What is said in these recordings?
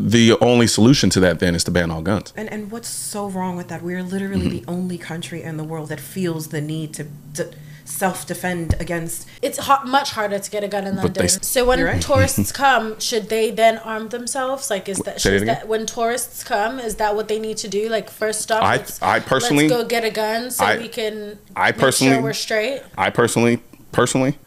the only solution to that then is to ban all guns. And what's so wrong with that? We're literally the only country in the world that feels the need to self-defend against. It's much harder to get a gun in London. So when tourists come, should they then arm themselves? Like, is that when tourists come, is that what they need to do? Like, first off, let's go get a gun so we can make sure we're straight. I personally,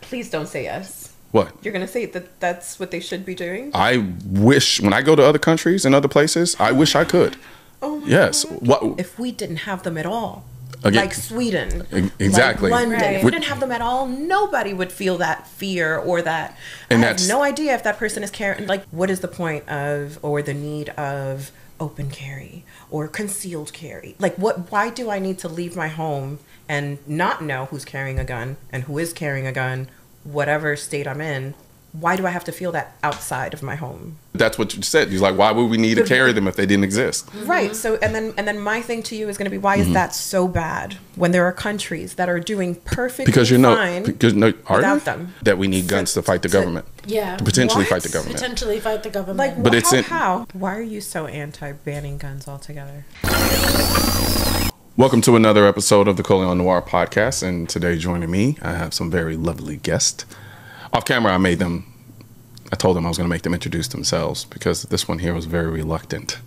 please don't say yes. What? You're gonna say that's what they should be doing? I wish, when I go to other countries and other places, I wish I could. Oh my yes. God. What if we didn't have them at all? Again, like Sweden, exactly. like London. Right. If we didn't have them at all, nobody would feel that fear or that. And I have no idea if that person is carrying. Like, what is the point of or the need of open carry or concealed carry? Like, what? Why do I need to leave my home and not know who's carrying a gun and who is carrying a gun, whatever state I'm in? Why do I have to feel that outside of my home? That's what you said. You're like, why would we need to carry them if they didn't exist? Right. So, and then my thing to you is going to be, why is that so bad when there are countries that are doing perfectly fine without them? That we need guns to fight the government. Yeah. To potentially fight the government. Potentially fight the government. Like, but how? Why are you so anti-banning guns altogether? Welcome to another episode of the Colion Noir Podcast. And today joining me, I have some very lovely guests. Off camera, I told them I was going to make them introduce themselves because this one here was very reluctant.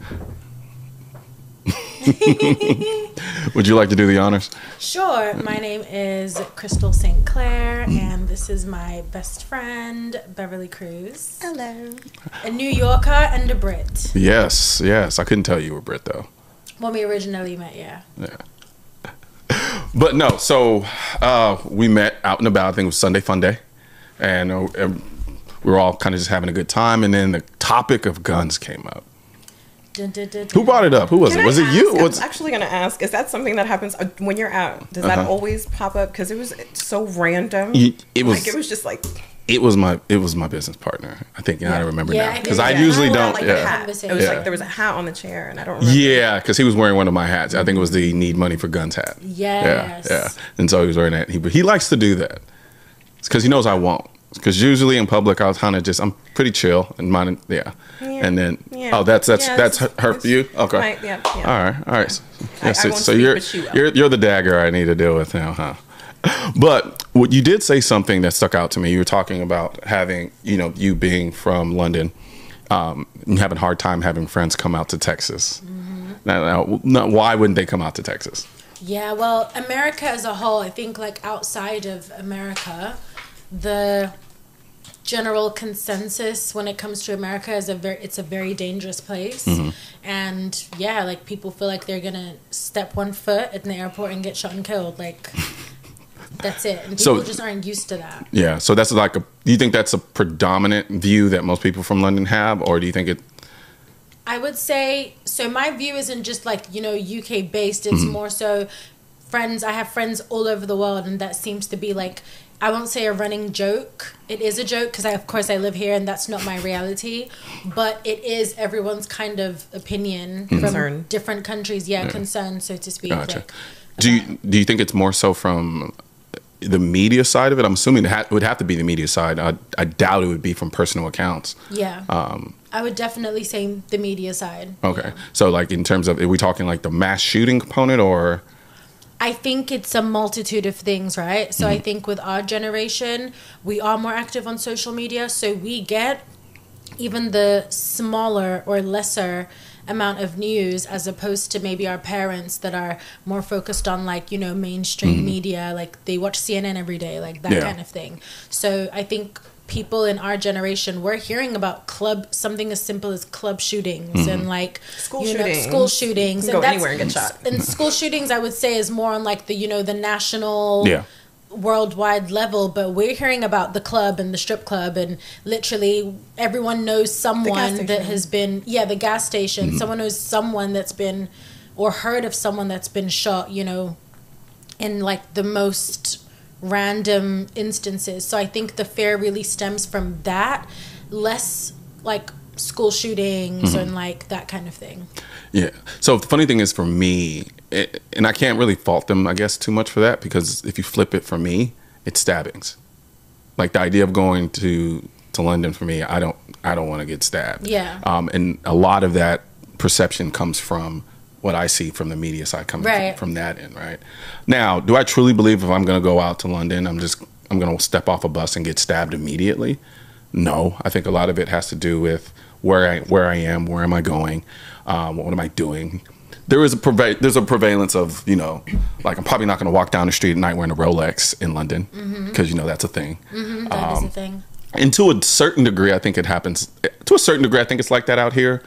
Would you like to do the honors? Sure. My name is Chrystal St. Clair, and this is my best friend, Beverly Cruz. Hello. A New Yorker and a Brit. Yes. I couldn't tell you were Brit, though. When we originally met, yeah. But no, so we met out and about. I think it was Sunday Fun Day. And we were all kind of just having a good time. And then the topic of guns came up. Who brought it up? Who was it? Was it you? I was actually going to ask, is that something that happens when you're out? Does that always pop up? Because it was so random. It was just like... It was my business partner. I think I remember now. Because I usually don't. Like a hat. It was like there was a hat on the chair and I don't remember. Yeah, because he was wearing one of my hats. I think it was the Need Money for Guns hat. Yes. Yeah. And so he was wearing that. He likes to do that. It's because he knows I won't. Because usually in public, I was kind of I'm pretty chill and mine. Yeah. And then, that's her for you? Okay. Right, yeah. All right. So you're the dagger I need to deal with now, huh? But what you did say something that stuck out to me. You were talking about having, you being from London, and having a hard time having friends come out to Texas. Mm-hmm. Now, why wouldn't they come out to Texas? Yeah, well, America as a whole, I think like outside of America, the general consensus when it comes to America is it's a very dangerous place. Mm-hmm. And yeah, like people feel like they're going to step one foot in the airport and get shot and killed. Like that's it. And people just aren't used to that. Yeah. So that's do you think that's a predominant view that most people from London have, or do you think it? I would say, so my view isn't just like, UK based. It's more so I have friends all over the world, and that seems to be like, I won't say a running joke. It is a joke because of course I live here and that's not my reality, but it is everyone's kind of opinion from different countries. Yeah, concern, so to speak. Gotcha. Do you think it's more so from the media side of it? I'm assuming it would have to be the media side. I doubt it would be from personal accounts. Yeah. I would definitely say the media side. Okay. Yeah. So like in terms of, are we talking like the mass shooting component or? I think it's a multitude of things, right? So I think with our generation, we are more active on social media. So we get even the smaller or lesser amount of news as opposed to maybe our parents that are more focused on like, mainstream media. Like they watch CNN every day, like that kind of thing. So I think people in our generation, we're hearing about something as simple as club shootings and like school shootings. You can go anywhere and get shot. And school shootings, I would say, is more on like the the national worldwide level, but we're hearing about the club and the strip club, and literally everyone knows someone that has been the gas station. Someone knows someone that's been or heard of someone that's been shot, in like the most random instances. So I think the fear really stems from that, less like school shootings and like that kind of thing. Yeah. So the funny thing is for me, and I can't really fault them, I guess, too much for that, because if you flip it for me, it's stabbings. Like the idea of going to to London for me, I don't want to get stabbed. Yeah. And a lot of that perception comes from what I see from the media side coming from that end, right? Now, do I truly believe if I'm going to go out to London, I'm going to step off a bus and get stabbed immediately? No. I think a lot of it has to do with where I am, where am I going, what am I doing? There's a prevalence of, you know, like I'm probably not going to walk down the street at night wearing a Rolex in London because, you know, that's a thing. That is a thing. And to a certain degree, I think it happens. To a certain degree, I think it's like that out here.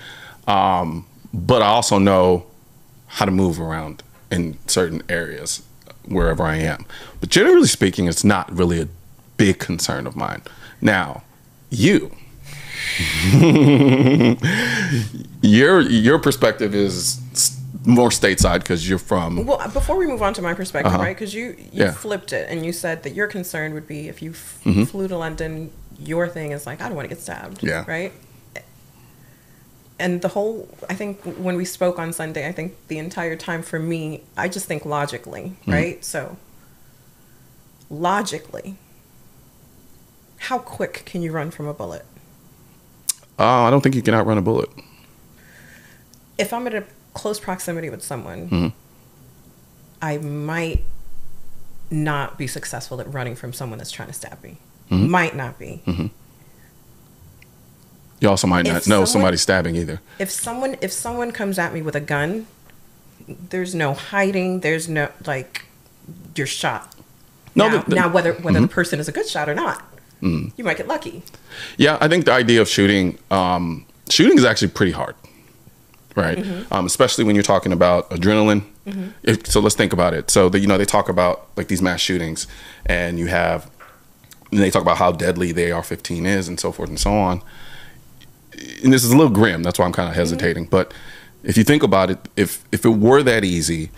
But I also know how to move around in certain areas wherever I am. But generally speaking, it's not really a big concern of mine. Now, you. your perspective is more stateside because you're from. Well, before we move on to my perspective, right? Because you flipped it and you said that your concern would be if you flew to London, your thing is like, I don't want to get stabbed. Yeah. Right. And I think when we spoke on Sunday, I think the entire time for me, I just think logically, right? So logically, how quick can you run from a bullet? I don't think you can outrun a bullet. If I'm in a close proximity with someone, I might not be successful at running from someone that's trying to stab me. Might not be. You also might not know somebody's stabbing either. If someone comes at me with a gun, there's no hiding. There's no, like, you're shot. Now whether the person is a good shot or not, you might get lucky. Yeah, I think the idea of shooting is actually pretty hard, right? Especially when you're talking about adrenaline. So let's think about it. So they talk about like these mass shootings, and they talk about how deadly the AR-15 is, and so forth and so on. And this is a little grim. That's why I'm kind of hesitating. But if you think about it, if it were that easy,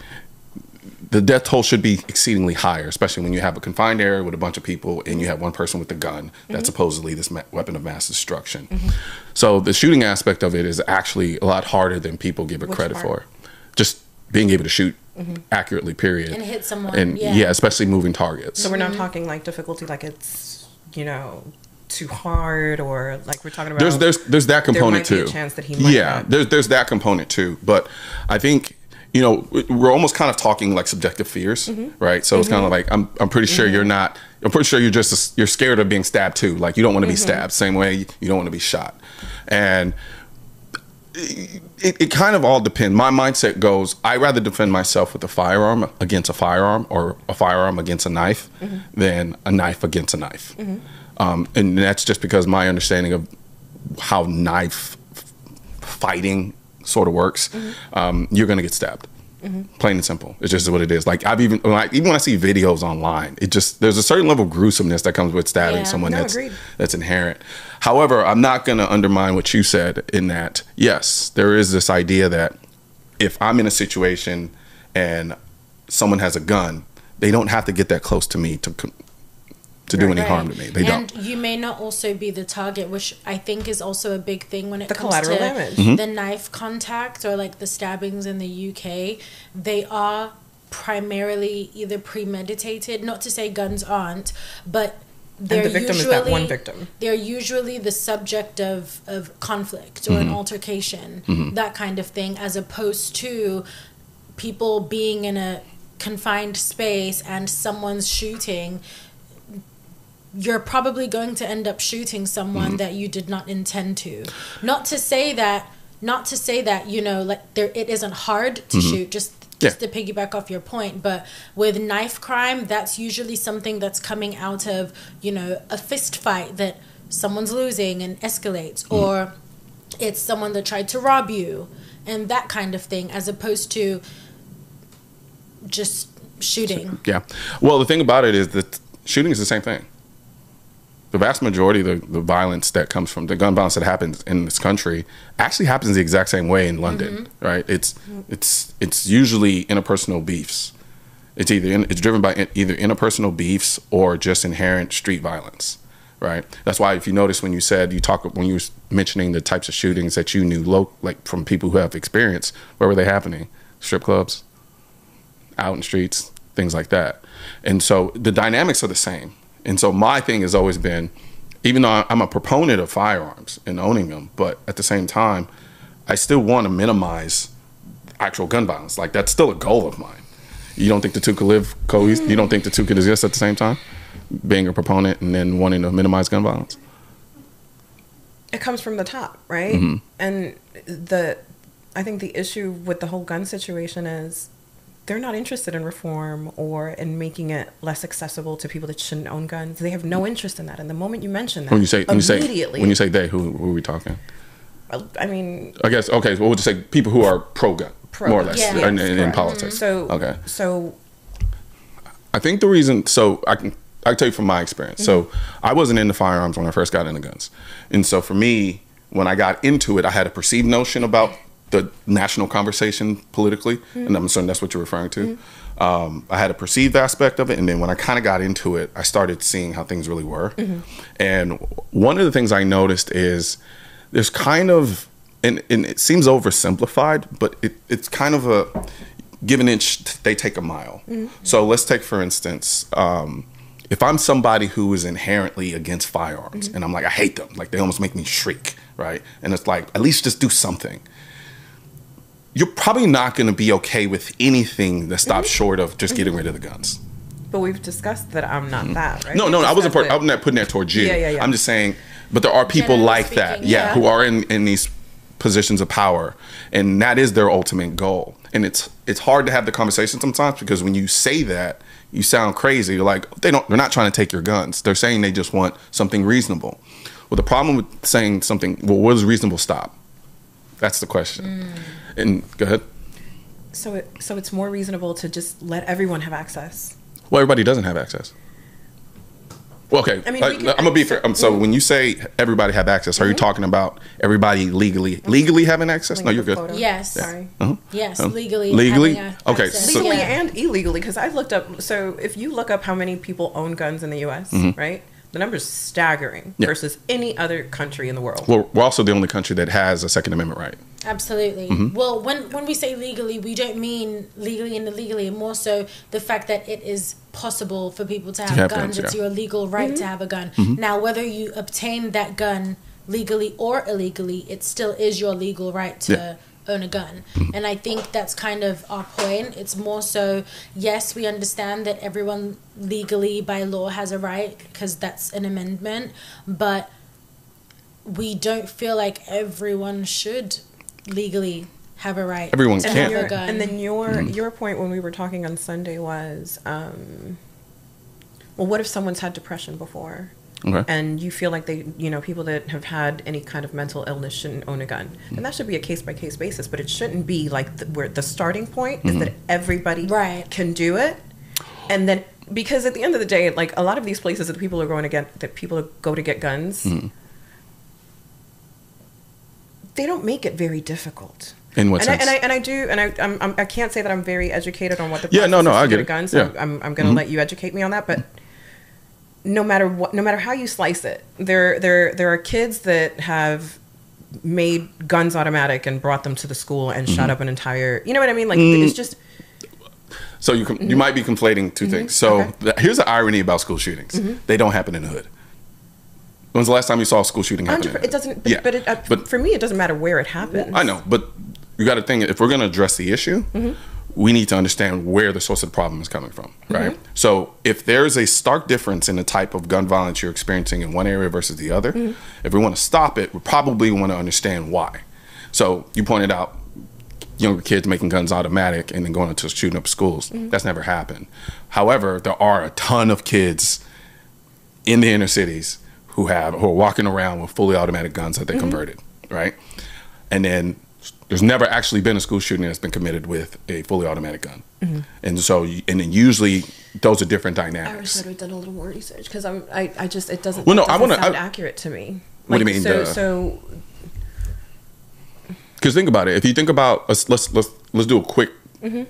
the death toll should be exceedingly higher, especially when you have a confined area with a bunch of people and you have one person with a gun that's supposedly this weapon of mass destruction. So the shooting aspect of it is actually a lot harder than people give it credit for. Just being able to shoot accurately, period. And hit someone. And especially moving targets. So we're not talking like difficulty, like it's, too hard, or like we're talking about. There's that component too. There might be a chance that he might not. There's that component too. But I think we're almost kind of talking like subjective fears, right? So it's kind of like I'm pretty sure you're not. I'm pretty sure you're scared of being stabbed too. Like you don't want to be stabbed. Same way you don't want to be shot. And it kind of all depends. My mindset goes, I'd rather defend myself with a firearm against a firearm, or a firearm against a knife, than a knife against a knife. And that's just because my understanding of how knife fighting sort of works, you're going to get stabbed. Plain and simple. It's just what it is. Like even when I see videos online, there's a certain level of gruesomeness that comes with stabbing someone that's inherent. However, I'm not going to undermine what you said in that, yes, there is this idea that if I'm in a situation and someone has a gun, they don't have to get that close to me to do any harm to me. They don't. And you may not also be the target, which I think is also a big thing when it comes collateral to damage. The knife contact or like the stabbings in the UK. They are primarily either premeditated, not to say guns aren't, but they're and the victim usually, is that one victim. They're usually the subject of conflict or an altercation, that kind of thing, as opposed to people being in a confined space and someone's shooting. You're probably going to end up shooting someone that you did not intend to. Not to say that like it isn't hard to shoot, just to piggyback off your point, but with knife crime, that's usually something that's coming out of, a fist fight that someone's losing and escalates, or it's someone that tried to rob you and that kind of thing, as opposed to just shooting. Yeah. Well, the thing about it is that shooting is the same thing. The vast majority of the violence that comes from the gun violence that happens in this country actually happens the exact same way in London, right? It's usually interpersonal beefs. It's driven by either interpersonal beefs or just inherent street violence, right? That's why if you notice when you were mentioning the types of shootings that you knew like from people who have experience, where were they happening? Strip clubs, out in streets, things like that. And so the dynamics are the same. And so my thing has always been, even though I'm a proponent of firearms and owning them, but at the same time, I still want to minimize actual gun violence. Like, that's still a goal of mine. You don't think the two could live coexist? You don't think the two could exist at the same time? Being a proponent and then wanting to minimize gun violence? It comes from the top, right? And I think the issue with the whole gun situation is they're not interested in reform or in making it less accessible to people that shouldn't own guns. They have no interest in that. And the moment you mention that, when you say they, who are we talking? I mean, I guess, okay, so we'll just say people who are pro-gun, more or less, in politics. So I think the reason, so I can tell you from my experience. So I wasn't into firearms when I first got into guns. And so for me, when I got into it, I had a perceived notion about the national conversation politically, and I'm assuming that's what you're referring to. I had a perceived aspect of it, and then when I kind of got into it, I started seeing how things really were. And one of the things I noticed is there's kind of, and it seems oversimplified, but it's kind of a give an inch, they take a mile. So let's take, for instance, if I'm somebody who is inherently against firearms, and I'm like, I hate them, like they almost make me shriek, right? And it's like, at least just do something. You're probably not going to be okay with anything that stops short of just getting rid of the guns. But we've discussed that I'm not that, right? No, I wasn't. I'm not putting that towards you. Yeah. I'm just saying, but there are people like that, who are in these positions of power, and that is their ultimate goal. And it's hard to have the conversation sometimes, because when you say that, you sound crazy. You're like, they're not trying to take your guns. They're saying they just want something reasonable. Well, the problem with saying something, well, what does reasonable stop? That's the question. And go ahead. So it's more reasonable to just let everyone have access. Well, everybody doesn't have access. Well, okay, I mean, I'm gonna be fair. So when you say everybody have access, are you talking about everybody legally having access? No, you're good. Photo. Yes. Yeah. Sorry. Yes, legally. Okay. Legally and illegally, because I've looked up. So if you look up how many people own guns in the U.S., right? The number's staggering versus any other country in the world. Well, we're also the only country that has a Second Amendment right. Absolutely. Well, when we say legally, we don't mean legally and illegally. More so the fact that it is possible for people to have guns. It's your legal right to have a gun. Now, whether you obtain that gun legally or illegally, it still is your legal right to own a gun. And I think that's kind of our point. It's more so, yes, we understand that everyone legally by law has a right, because that's an amendment, but we don't feel like everyone should legally have a right everyone to can't have a gun. And then your point when we were talking on Sunday was, well, what if someone's had depression before? Okay. And you feel like people that have had any kind of mental illness shouldn't own a gun. And that should be a case-by-case basis, but it shouldn't be like where the starting point is that everybody can do it. And then, because at the end of the day, like a lot of these places that people go to get guns, they don't make it very difficult. In what sense? I can't say that I'm very educated on what the process is to I get get a gun, so I'm going to let you educate me on that, but no matter how you slice it, there are kids that have made guns automatic and brought them to the school and shot up an entire, you know what I mean? Like it's just. So you might be conflating two things. So here's the irony about school shootings: they don't happen in the hood. When's the last time you saw a school shooting happen? It doesn't. But for me, it doesn't matter where it happens. I know, but you got to think, if we're going to address the issue, we need to understand where the source of the problem is coming from, right? So if there's a stark difference in the type of gun violence you're experiencing in one area versus the other, if we want to stop it, we probably want to understand why. So you pointed out younger kids making guns automatic and then going into shooting up schools. That's never happened. However, there are a ton of kids in the inner cities who are walking around with fully automatic guns that they converted, right? And then there's never actually been a school shooting that's been committed with a fully automatic gun. And so, and then usually those are different dynamics. I wish I'd have done a little more research, because it doesn't sound accurate to me. What do you mean? So because think about it. If you think about, let's do a quick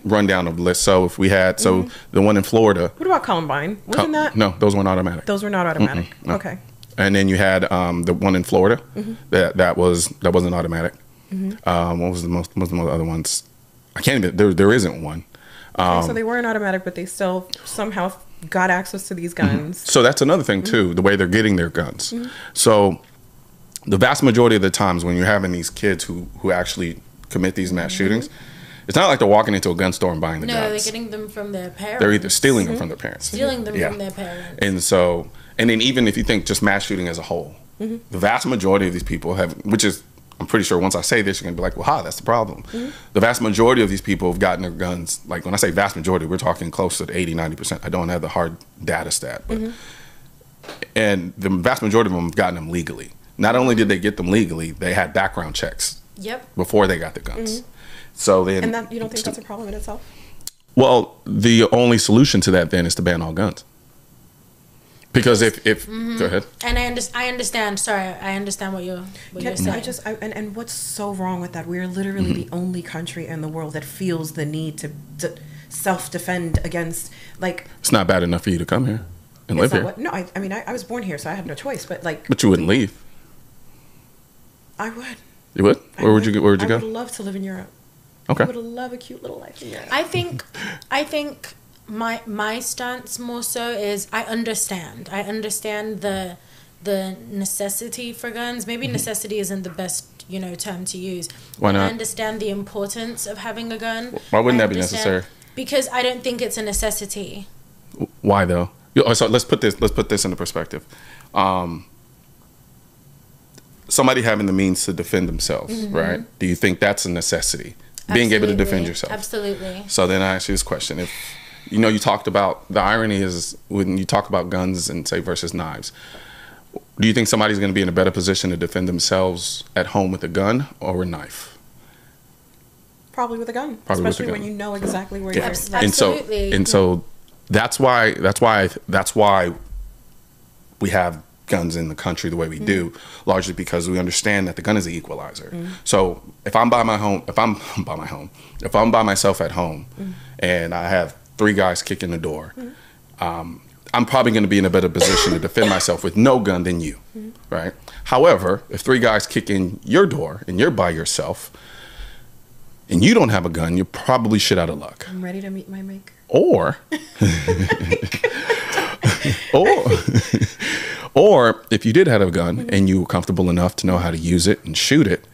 rundown of the list. So if we had, the one in Florida. What about Columbine? Wasn't that? No, those weren't automatic. Those were not automatic. No. Okay. And then you had the one in Florida that wasn't automatic. What was the most other ones? I can't even. There isn't one. Okay, so they weren't automatic, but they still somehow got access to these guns. So that's another thing too, the way they're getting their guns. So the vast majority of the times when you're having these kids who actually commit these mass shootings, it's not like they're walking into a gun store and buying the guns. No, they're getting them from their parents. They're either stealing them from their parents. Stealing them from their parents. And so, and then even if you think just mass shooting as a whole, the vast majority of these people have, which is, I'm pretty sure once I say this, you're going to be like, well, that's the problem. The vast majority of these people have gotten their guns, like when I say vast majority, we're talking close to 80, 90%. I don't have the hard data stat. But, and the vast majority of them have gotten them legally. Not only did they get them legally, they had background checks before they got the guns. So then, and that, you don't think that's a problem in itself? Well, the only solution to that then is to ban all guns. Because if go ahead. And I understand. Sorry, I understand what you're saying. And what's so wrong with that? We're literally the only country in the world that feels the need to self-defend against, like. It's not bad enough for you to come here and live here. No, I mean, I was born here, so I have no choice. But like. But you wouldn't leave. I would. You would? Where would you go? I would love to live in Europe. Okay. I would love a cute little life in Europe. I think my stance more so is I understand the necessity for guns. Maybe necessity isn't the best term to use. Why not? I understand the importance of having a gun. Why wouldn't that be necessary? Because I don't think it's a necessity. Why though? So let's put this into perspective. Somebody having the means to defend themselves, right? Do you think that's a necessity? Being able to defend yourself. Absolutely. So then I ask you this question. If you talked about, the irony is when you talk about guns and say versus knives, do you think somebody's going to be in a better position to defend themselves at home with a gun or a knife? Probably with a gun. Especially when you know exactly where you're. Absolutely. And so that's why we have guns in the country the way we do, largely because we understand that the gun is the equalizer. So if I'm by myself at home and I have 3 guys kicking the door, I'm probably going to be in a better position to defend myself with no gun than you, right? However, if 3 guys kick in your door and you're by yourself and you don't have a gun, you're probably shit out of luck. I'm ready to meet my maker. Or if you did have a gun and you were comfortable enough to know how to use it and shoot it,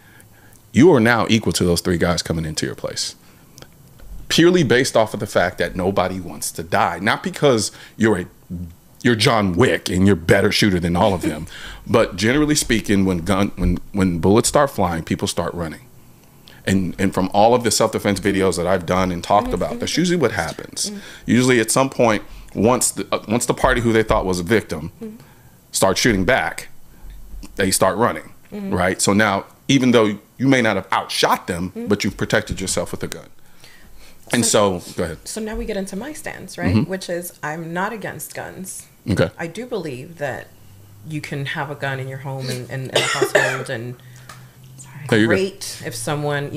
you are now equal to those 3 guys coming into your place. Purely based off of the fact that nobody wants to die. Not because you're John Wick and you're a better shooter than all of them. But generally speaking, when bullets start flying, people start running. And from all of the self-defense videos that I've done and talked about, that's usually what happens. Usually at some point, once the party who they thought was a victim start shooting back, they start running, right? So now, even though you may not have outshot them, but you've protected yourself with a gun. And so go ahead. So now we get into my stance, right? Which is I'm not against guns. Okay. I do believe that you can have a gun in your home and a household and great if someone,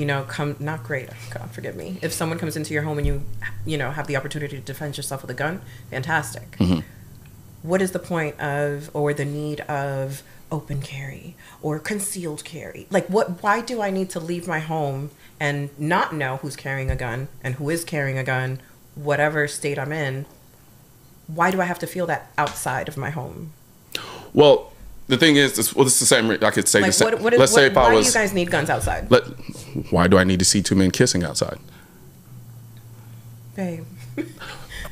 not great, God forgive me. If someone comes into your home and you have the opportunity to defend yourself with a gun, fantastic. What is the point of or the need of open carry or concealed carry? Like why do I need to leave my home and not know who's carrying a gun and who is carrying a gun, whatever state I'm in? Why do I have to feel that outside of my home? Well, the thing is, it's the same. I could say the same. Why do you guys need guns outside? Why do I need to see 2 men kissing outside? Babe.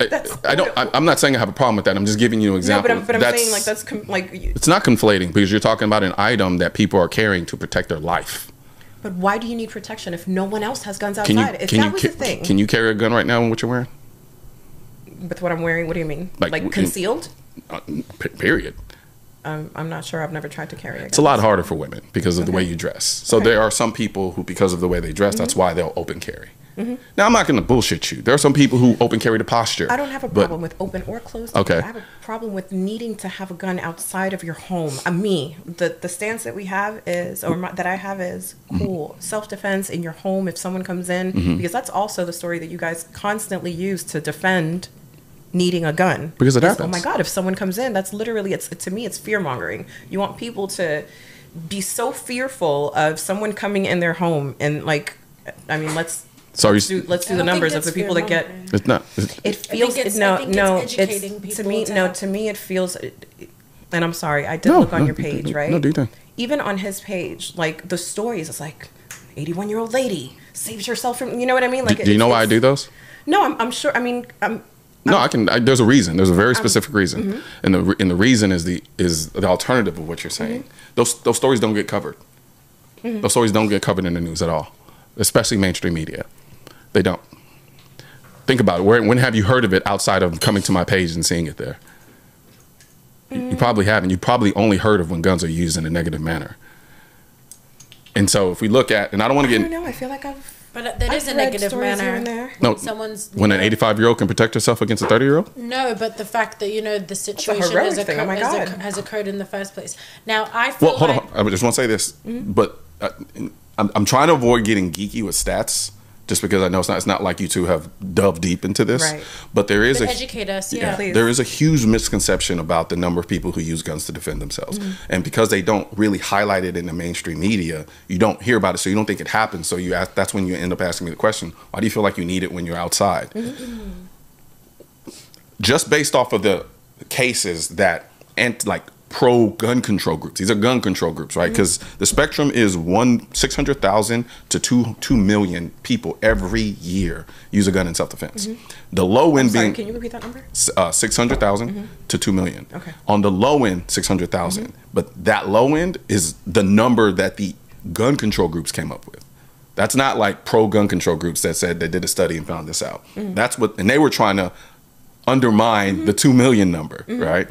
I'm not saying I have a problem with that. I'm just giving you an example. No, but I'm saying it's not conflating because you're talking about an item that people are carrying to protect their life. But why do you need protection if no one else has guns outside? If that was the thing, can you carry a gun right now in what you're wearing? With what I'm wearing, what do you mean? Like concealed? Period. I'm not sure. I've never tried to carry a gun. It's a lot harder for women because of the way you dress. So there are some people who, because of the way they dress, that's why they'll open carry. Now, I'm not going to bullshit you. There are some people who open carry to posture. I don't have a problem with open or closed. Okay. I have a problem with needing to have a gun outside of your home. The stance that we have is, that I have is, cool. Self-defense in your home if someone comes in. Because that's also the story that you guys constantly use to defend needing a gun. Because it happens. Oh my God, if someone comes in, that's literally, to me, it's fear-mongering. You want people to be so fearful of someone coming in their home and let's So let's do the numbers of the people that get. It's not. It feels to me it feels. And I'm sorry, I did look on your page, right? No, do you think? Even on his page, like the stories, it's like 81-year-old lady saves herself from. You know what I mean? Like, do you know why I do those? No, I'm sure. I mean, I can. There's a reason. There's a very specific reason, and the reason is the alternative of what you're saying. Those stories don't get covered. Those stories don't get covered in the news at all, especially mainstream media. They don't. Think about it. When have you heard of it outside of coming to my page and seeing it there? You probably haven't. You probably only heard of when guns are used in a negative manner. And so if we look at, and I don't want to get. I don't know. I feel like But that is a negative manner. No, when an 85-year-old can protect herself against a 30-year-old? No, but the fact that, the situation has occurred in the first place. Now, I feel hold on. I just want to say this, but I'm trying to avoid getting geeky with stats, just because I know it's not like you two have delved deep into this. Right. But there is educate us, there is a huge misconception about the number of people who use guns to defend themselves. And because they don't really highlight it in the mainstream media, you don't hear about it, so you don't think it happens. So that's when you end up asking me the question, why do you feel like you need it when you're outside? Just based off of the cases that pro-gun control groups. These are gun control groups, right? Because the spectrum is 600,000 to 2 million people every year use a gun in self-defense. The low end being... Can you repeat that number? 600,000 to 2 million. Okay. On the low end, 600,000. But that low end is the number that the gun control groups came up with. That's not like pro-gun control groups that said they did a study and found this out. That's what... And they were trying to undermine the 2 million number, right?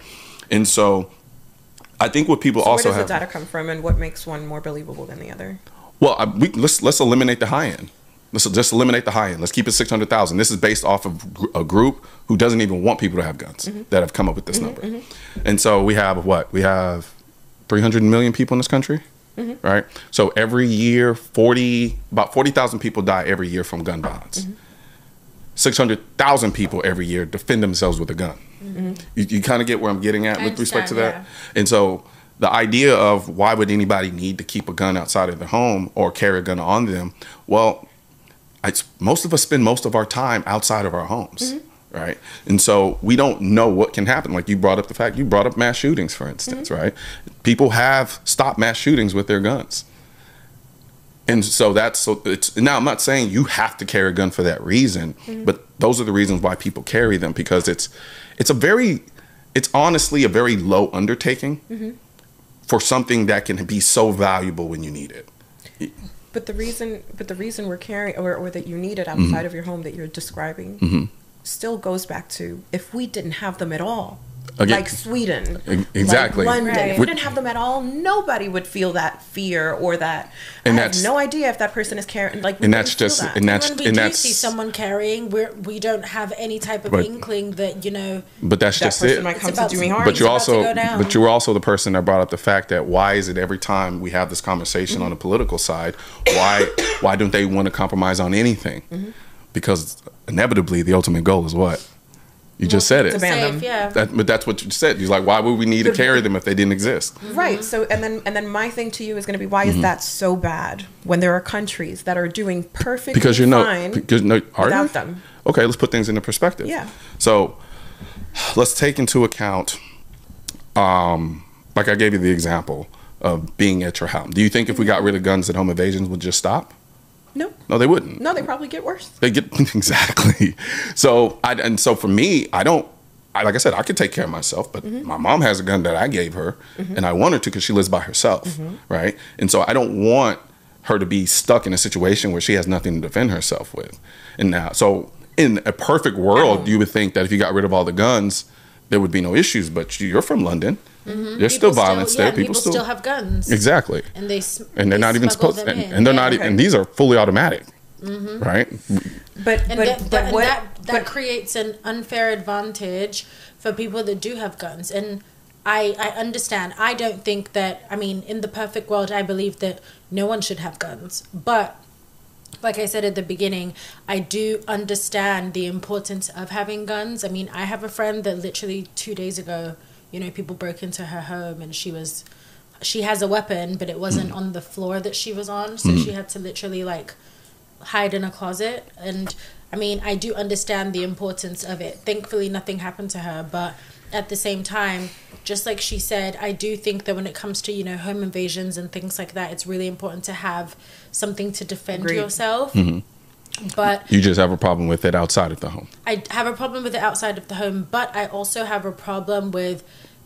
And so... I think what people also have... Where does the data come from, and what makes one more believable than the other? Well, let's eliminate the high end. Let's just eliminate the high end. Let's keep it 600,000. This is based off of a group who doesn't even want people to have guns that have come up with this number. And so we have what? We have 300 million people in this country, right? So every year, about 40,000 people die every year from gun violence. 600,000 people every year defend themselves with a gun. You kind of get where I'm getting at with respect to that. Yeah. And so the idea of why would anybody need to keep a gun outside of their home or carry a gun on them? Well, most of us spend most of our time outside of our homes, right? And so we don't know what can happen. Like you brought up mass shootings, for instance, right? People have stopped mass shootings with their guns. And so now I'm not saying you have to carry a gun for that reason, but those are the reasons why people carry them, because it's honestly a very low undertaking for something that can be so valuable when you need it. But the reason we're carrying or that you need it outside of your home that you're describing still goes back to if we didn't have them at all. Again, like Sweden, exactly. Like London. Right. If we didn't have them at all, nobody would feel that fear or that. And I have no idea if that person is carrying. Like, and that's just, that. And that's, when we do see someone carrying, we don't have any type of inkling that But that's just it. Might come to do me harm. But you were also the person that brought up the fact that why is it every time we have this conversation on the political side, why don't they want to compromise on anything? Because inevitably the ultimate goal is what? You just said it. To ban them. Yeah. But that's what you said. You're like, why would we need to carry them if they didn't exist? Right. So, and then my thing to you is going to be, why is that so bad when there are countries that are doing perfectly fine without them? Okay, let's put things into perspective. Yeah. So, let's take into account, like I gave you the example of being at your home. Do you think if we got rid of guns that home invasions would just stop? No, they wouldn't. No, they probably get worse. They get exactly. So for me, like I said, I could take care of myself, but my mom has a gun that I gave her, and I want her to because she lives by herself, right? And so I don't want her to be stuck in a situation where she has nothing to defend herself with. And now, so in a perfect world, you would think that if you got rid of all the guns, there would be no issues. But you're from London. There's still violence there. People still have guns. Exactly. And they're not even supposed to, and they're not even, and these are fully automatic. Right? That creates an unfair advantage for people that do have guns. And I understand. I don't think that, in the perfect world, I believe that no one should have guns. But like I said at the beginning, I do understand the importance of having guns. I have a friend that literally 2 days ago, people broke into her home and she has a weapon, but it wasn't on the floor that she was on. So she had to literally hide in a closet. And I mean, I do understand the importance of it. Thankfully, nothing happened to her. But at the same time, just like she said, I do think that when it comes to, you know, home invasions and things like that, it's really important to have something to defend yourself. But you just have a problem with it outside of the home. I have a problem with it outside of the home, but I also have a problem with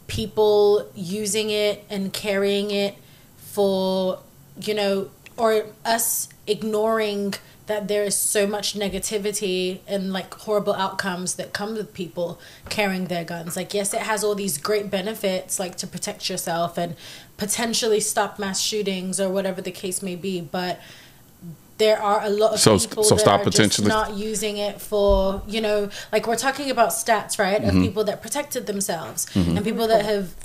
people using it and carrying it for, you know, or us ignoring that there is so much negativity and like horrible outcomes that come with people carrying their guns. Like, yes, it has all these great benefits, like to protect yourself and potentially stop mass shootings or whatever the case may be, but there are a lot of people that are just not using it for, you know, like we're talking about stats, right, of people that protected themselves and people that have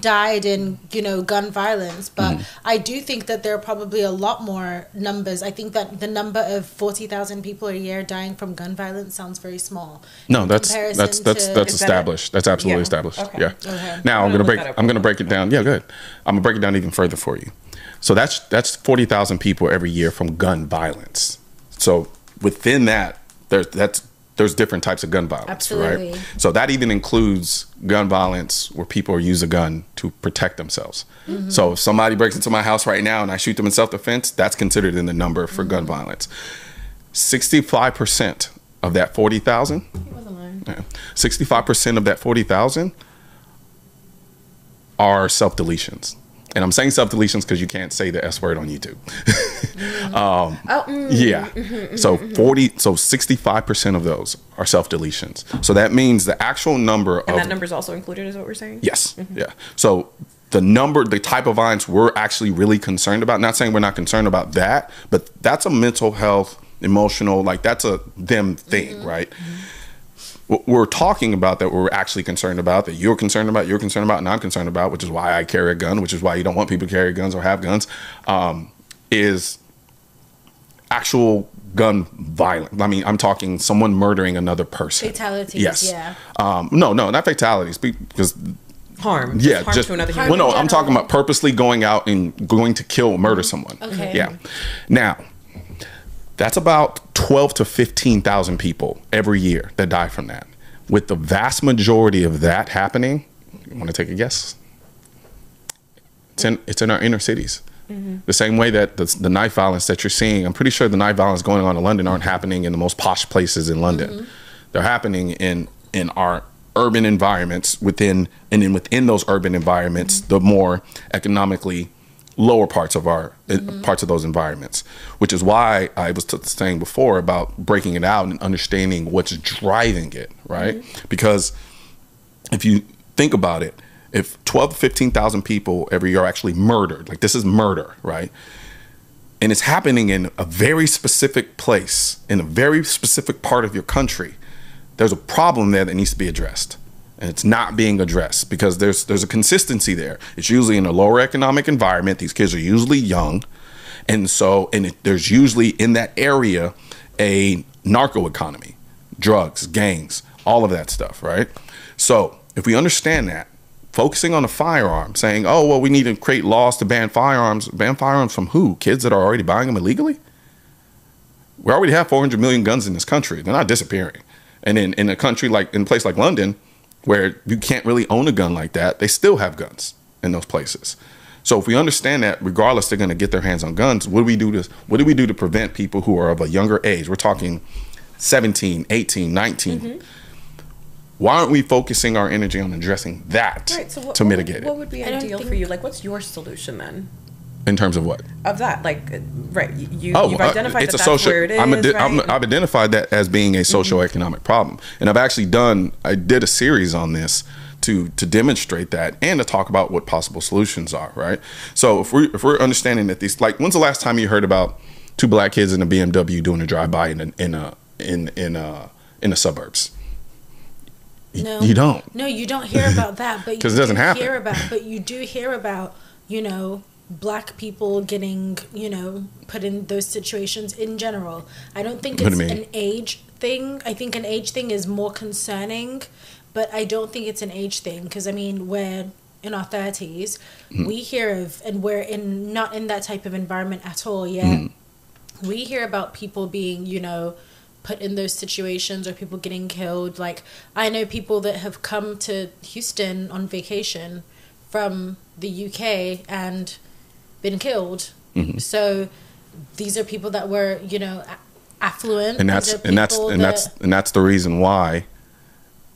died in, you know, gun violence. But I do think that there are probably a lot more numbers. I think that the number of 40,000 people a year dying from gun violence sounds very small. No, that's established. That's absolutely established. Okay. Yeah. Okay. Now I'm gonna break it down. Yeah, good. I'm gonna break it down even further for you. So that's 40,000 people every year from gun violence. So within that, there's different types of gun violence, absolutely, right? So that even includes gun violence where people use a gun to protect themselves. So if somebody breaks into my house right now and I shoot them in self-defense, that's considered in the number for gun violence. 65% of that 40,000, 65% of that 40,000 are self-deletions. And I'm saying self-deletions because you can't say the S word on YouTube. So 65% of those are self-deletions. So that means the actual number and that number is also included, is what we're saying? Yes. Yeah. So the type of violence we're actually really concerned about, not saying we're not concerned about that, but that's a mental health, emotional, like that's a them thing, right? What we're talking about that we're actually concerned about, that you're concerned about, and I'm concerned about, which is why I carry a gun, which is why you don't want people to carry guns or have guns, is actual gun violence. I mean, I'm talking someone murdering another person. Fatalities, yes. No, not fatalities, because harm. Yeah, harm to another human. Well, no, I'm talking about purposely going out and going to kill, murder someone. Okay. Yeah. Now, that's about 12 to 15,000 people every year that die from that. With the vast majority of that happening, you want to take a guess? It's in our inner cities. The same way that the knife violence that you're seeing, I'm pretty sure the knife violence going on in London aren't happening in the most posh places in London. They're happening in our urban environments, within those urban environments, the more economically lower parts of parts of those environments, which is why I was saying before about breaking it out and understanding what's driving it, right? Because if you think about it, if 12 to 15,000 people every year are actually murdered, like this is murder, right? And it's happening in a very specific place, in a very specific part of your country, there's a problem there that needs to be addressed. And it's not being addressed because there's a consistency there. It's usually in a lower economic environment. These kids are usually young. And there's usually in that area a narco economy, drugs, gangs, all of that stuff, right? So if we understand that, focusing on a firearm, saying, oh, well, we need to create laws to ban firearms from who? Kids that are already buying them illegally? We already have 400 million guns in this country. They're not disappearing. And in a country in a place like London, where you can't really own a gun like that, they still have guns in those places. So if we understand that, regardless, they're going to get their hands on guns, what do we do to prevent people who are of a younger age? We're talking 17, 18, 19. Why aren't we focusing our energy on addressing that to mitigate it? What would be ideal for you? Like, what's your solution then? In terms of what? Of that, like, right? You've identified that's where it is. I've identified that as being a socioeconomic problem, and I did a series on this to demonstrate that and to talk about what possible solutions are. Right. So if we're understanding that these, like, when's the last time you heard about two black kids in a BMW doing a drive-by in the suburbs? No, you don't. No, you don't hear about that, but because it doesn't happen. But you do hear about, black people getting, put in those situations in general. I don't think it's an age thing. I think an age thing is more concerning, but I don't think it's an age thing because, we're in our 30s. We hear of, and we're not in that type of environment at all yet. we hear about people being, you know, put in those situations or people getting killed. Like, I know people that have come to Houston on vacation from the UK and been killed. So these are people that were, you know, affluent, and that's the reason why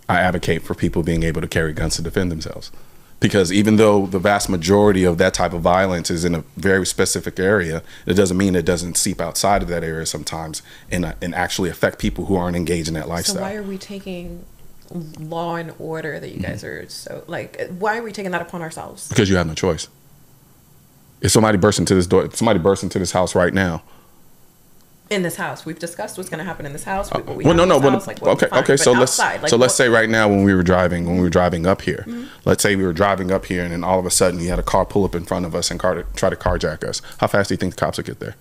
I advocate for people being able to carry guns to defend themselves. Because even though the vast majority of that type of violence is in a very specific area, it doesn't mean it doesn't seep outside of that area sometimes and actually affect people who aren't engaged in that lifestyle. So why are we taking law and order that you guys are so, like, why are we taking that upon ourselves? Because you have no choice. If somebody bursts into this door, if somebody bursts into this house right now. In this house, we've discussed what's going to happen in this house. Okay. So let's say right now when we were driving up here, let's say we were driving up here, and then all of a sudden you had a car pull up in front of us and try to carjack us. How fast do you think the cops would get there?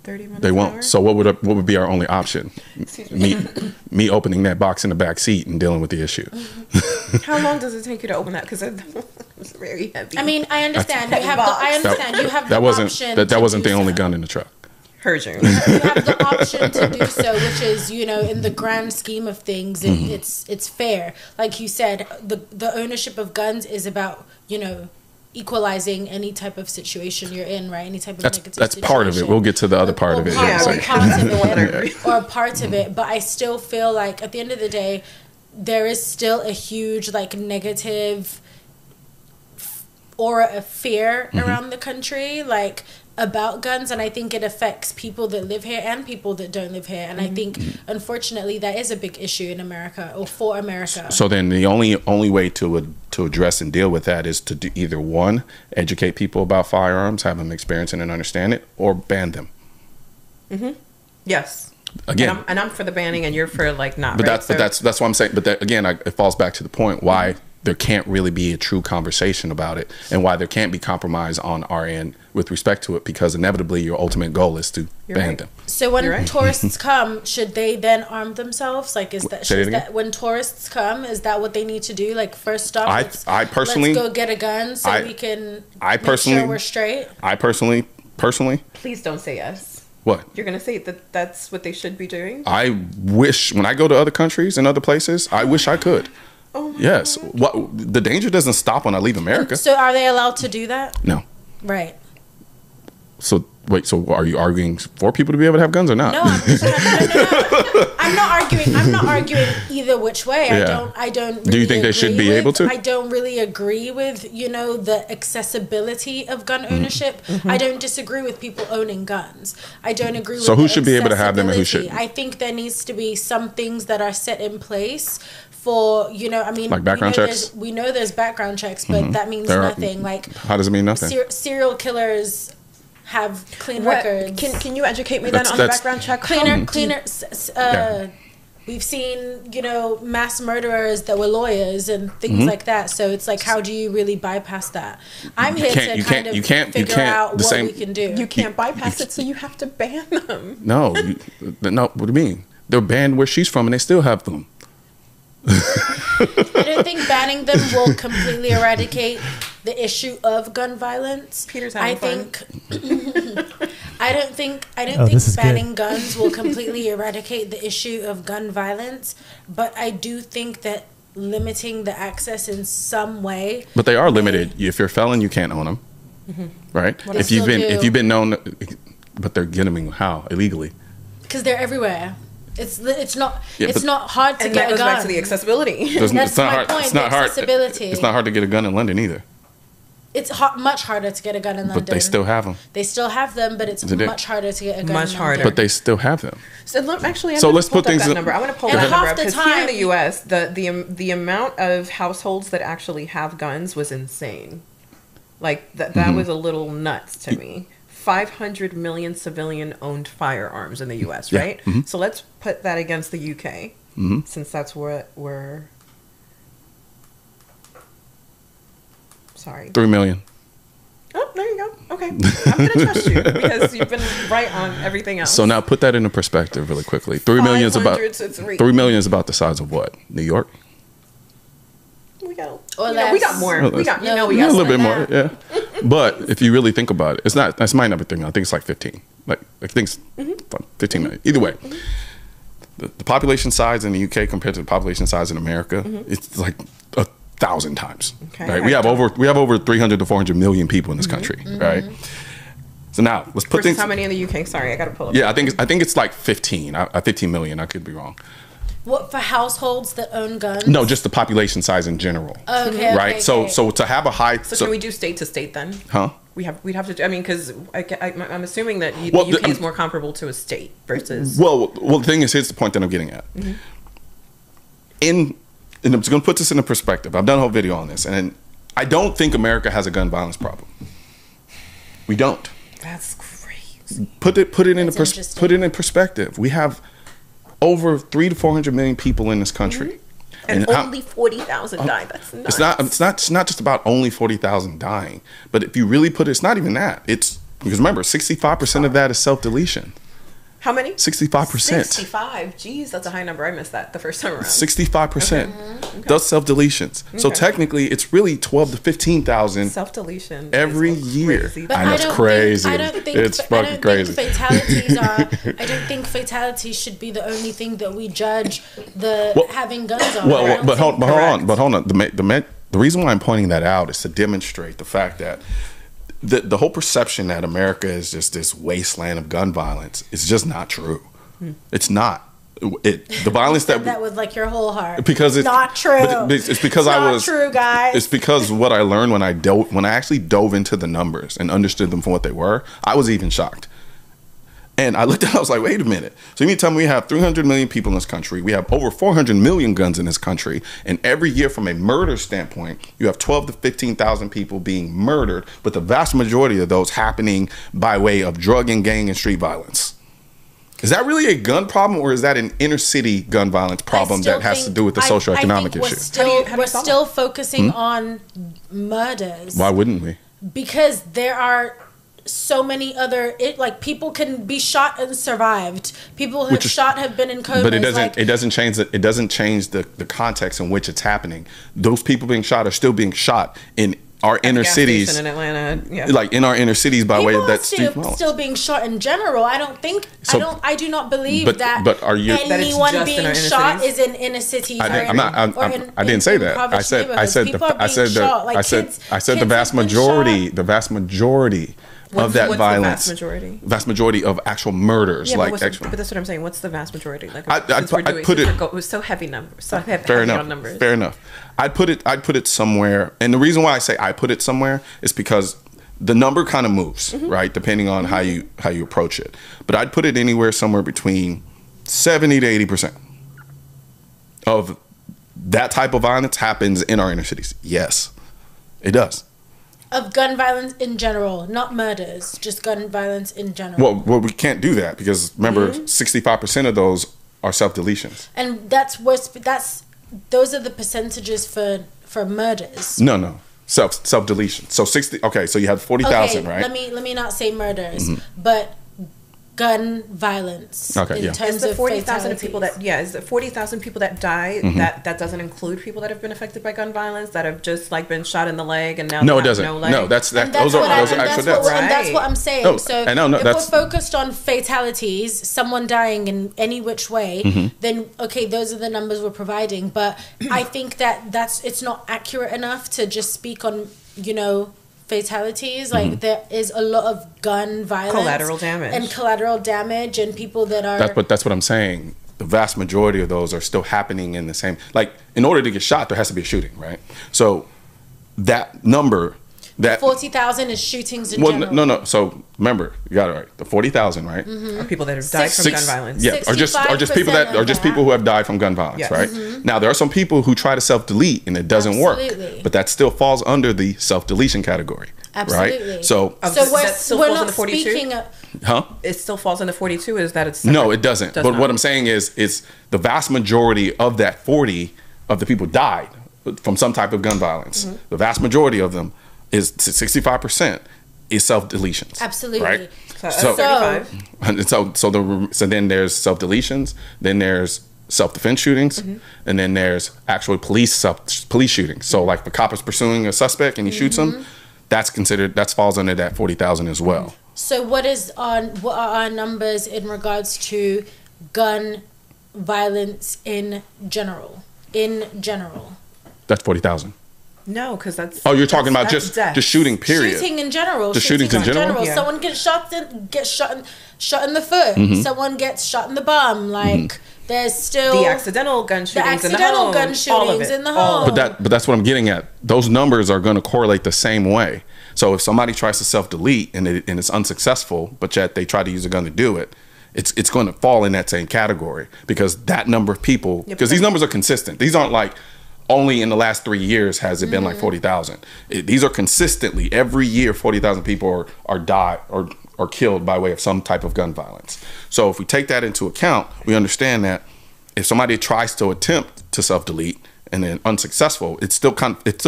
30 minutes. They won't. So what would be our only option? Excuse me. Me opening that box in the back seat and dealing with the issue. How long does it take you to open that? Because it's very heavy. I mean, I understand. You have the option. That wasn't the only gun in the truck. Persian. You have the option to do so, which is, you know, in the grand scheme of things, it's fair. Like you said, the ownership of guns is about, you know, equalizing any type of situation you're in, right? Any type of negative that's situation. part of it. We'll get to the other part of it. Or part of it. But I still feel like at the end of the day, there is still a huge like negative aura of fear around the country, like about guns, and I think it affects people that live here and people that don't live here, and I think unfortunately that is a big issue in America, or for America. So then the only way to address and deal with that is to do either one, educate people about firearms, have them experience it and understand it, or ban them. Yes. Again, and I'm for the banning, and you're for like not. But right? that's what I'm saying. But that, again, it falls back to the point why there can't really be a true conversation about it, and why there can't be compromise on our end with respect to it, because inevitably your ultimate goal is to ban them. So when tourists come, should they then arm themselves? Like, is that when tourists come, is that what they need to do? Like, first stop, I personally, let's go get a gun so we can make sure we're straight. I personally, please don't say yes. What? You're going to say that that's what they should be doing? I wish, when I go to other countries and other places, I wish I could. Oh my yes. God. What, the danger doesn't stop when I leave America. So are they allowed to do that? No. Right. So wait, so are you arguing for people to be able to have guns or not? No, I'm not arguing. I'm not arguing either which way. Yeah. I don't really do you think they should be able to? I don't really agree with, you know, the accessibility of gun ownership. I don't disagree with people owning guns. I don't agree with. So who should be able to have them and who shouldn't? I think there needs to be some things that are set in place for, you know, I mean, like background checks. We know there's background checks, but that means nothing. Like, how does it mean nothing? Serial killers have clean records. Can you educate me then on the background check? We've seen, you know, mass murderers that were lawyers and things like that. So it's like, how do you really bypass that? I'm here to kind of figure out what we can do. You can't bypass it, so you have to ban them. No, what do you mean? They're banned where she's from, and they still have them. I don't think banning them will completely eradicate the issue of gun violence. Peter's having fun. I don't think banning guns will completely eradicate the issue of gun violence, but I do think that limiting the access in some way. But they are limited. If you're a felon, you can't own them, right? If you've been known, but they're getting them how illegally? Because they're everywhere. It's not hard to get a gun. That goes back to the accessibility. That's my point. It's not hard. Accessibility. It's not hard to get a gun in London either. It's much harder to get a gun in London. But they still have them. They still have them, but it's much harder to get a gun. Much harder. But they still have them. So actually, let's put things in. Number. I want to pull that number up because here in the U.S., the amount of households that actually have guns was insane. Like that was a little nuts to me. 500 million civilian-owned firearms in the U.S., right? Mm-hmm. So let's put that against the U.K., since that's where we're... Sorry. 3 million. Oh, there you go. Okay. I'm going to trust you because you've been right on everything else. So now put that into perspective really quickly. 3 million is about 3 million is about the size of what? New York? We got more. We got a little bit more, yeah. But if you really think about it, it's not. That's my number thing. I think it's like 15. Like I think it's 15 million. Either way, the population size in the UK compared to the population size in America, it's like 1,000 times. Okay. Right? We have over 300 to 400 million people in this country. Right. So now let's put things. How many in the UK? Sorry, I got to pull up. Yeah, I think it's like 15. 15 million. I could be wrong. What, for households that own guns? No, just the population size in general. Okay. Right. Okay. So to have a high. So can we do state to state then? Huh? We'd have to. I mean, because I'm assuming that the UK is more comparable to a state versus. Well, the thing is, here's the point that I'm getting at. And I'm just going to put this into perspective. I've done a whole video on this, and I don't think America has a gun violence problem. We don't. That's crazy. Put it in perspective. We have over 300 to 400 million people in this country, and only 40,000 died. That's nuts. It's not just about only 40,000 dying, but if you really put it, it's not even that. It's because remember, 65% of that is self-deletion. How many? 65%. 65. Jeez, that's a high number. I missed that the first time around. 65%. Okay. Those self-deletions. Okay. So technically, it's really 12 to 15,000 self-deletion every year. I know it's crazy. I don't think fatalities should be the only thing that we judge having guns on. But hold on. The reason why I'm pointing that out is to demonstrate the fact that the whole perception that America is just this wasteland of gun violence is just not true. It's not. The violence that with like your whole heart, because it's not true. It's because not true, guys. It's because what I learned when I actually dove into the numbers and understood them for what they were, I was even shocked. And I looked at it, I was like, wait a minute. So you mean to tell me we have 300 million people in this country, we have over 400 million guns in this country, and every year from a murder standpoint, you have 12 to 15,000 people being murdered, but the vast majority of those happening by way of drug and gang and street violence. Is that really a gun problem, or is that an inner city gun violence problem that has to do with the socioeconomic issue? We're still focusing on murders. Why wouldn't we? Because there are so many other people can be shot and survived. People who have been in comas. But it doesn't change the context in which it's happening. Those people being shot are still being shot in our inner cities in Atlanta, like in our inner cities by way of that still being shot in general. I do not believe that anyone being shot is in inner cities. I didn't say that. I said the vast majority of that violence, vast majority of actual murders, but that's what I'm saying. What's the vast majority? Like, it was so heavy numbers. So heavy on numbers. Fair enough. I'd put it somewhere, and the reason why I say I put it somewhere is because the number kind of moves, right, depending on how you approach it. But I'd put it anywhere somewhere between 70 to 80% of that type of violence happens in our inner cities. Yes, it does. Of gun violence in general, not murders, just gun violence in general. Well, we can't do that because remember, 65% of those are self-deletions. And those are the percentages for murders. No. Self-deletion. So 60. Okay, so you have 40,000, right? Let me not say murders, but gun violence. Okay, in terms of 40,000 people is the 40,000 people that die that doesn't include people that have been affected by gun violence that have just like been shot in the leg and now it doesn't. No leg. No, those are actual deaths. And that's what I'm saying. If we're focused on fatalities, someone dying in any which way, then okay, those are the numbers we're providing. But I think it's not accurate enough to just speak on fatalities. Like there is a lot of gun violence, collateral damage and people that are that's what I'm saying. The vast majority of those are still happening in the same, like in order to get shot there has to be a shooting, right? So that number, that 40,000 is shootings in general. No. So remember, you got it right. The 40,000, right? Are people that have died from gun violence. Yeah, or just people who have died from gun violence, right? Now there are some people who try to self-delete and it doesn't work, but that still falls under the self-deletion category. Absolutely. Right? So we're not speaking of... It still falls in the 42. Is that it's separate? No, it doesn't. But what I'm saying is the vast majority of that 40 of the people died from some type of gun violence. The vast majority of them is 65% is self-deletions. Absolutely. Right? So 35. So then there's self-deletions, then there's self-defense shootings, and then there's actual police shootings. So like the cop is pursuing a suspect and he shoots him. that falls under that 40,000 as well. So what are our numbers in regards to gun violence in general? That's 40,000. No, because that's... Oh, you're talking about just shooting, period. Shooting in general. Just shootings in general? Yeah. Someone gets shot in the foot. Mm-hmm. Someone gets shot in the bum. Like, there's still... The accidental gun shootings in the home. In the home. But that's what I'm getting at. Those numbers are going to correlate the same way. So if somebody tries to self-delete and it's unsuccessful, but yet they try to use a gun to do it, it's going to fall in that same category, because that number of people... Because these numbers are consistent. These aren't like... Only in the last 3 years has it been like 40,000. These are consistently every year 40,000 people are died or killed by way of some type of gun violence. So if we take that into account, we understand that if somebody tries to attempt to self-delete and then unsuccessful, it still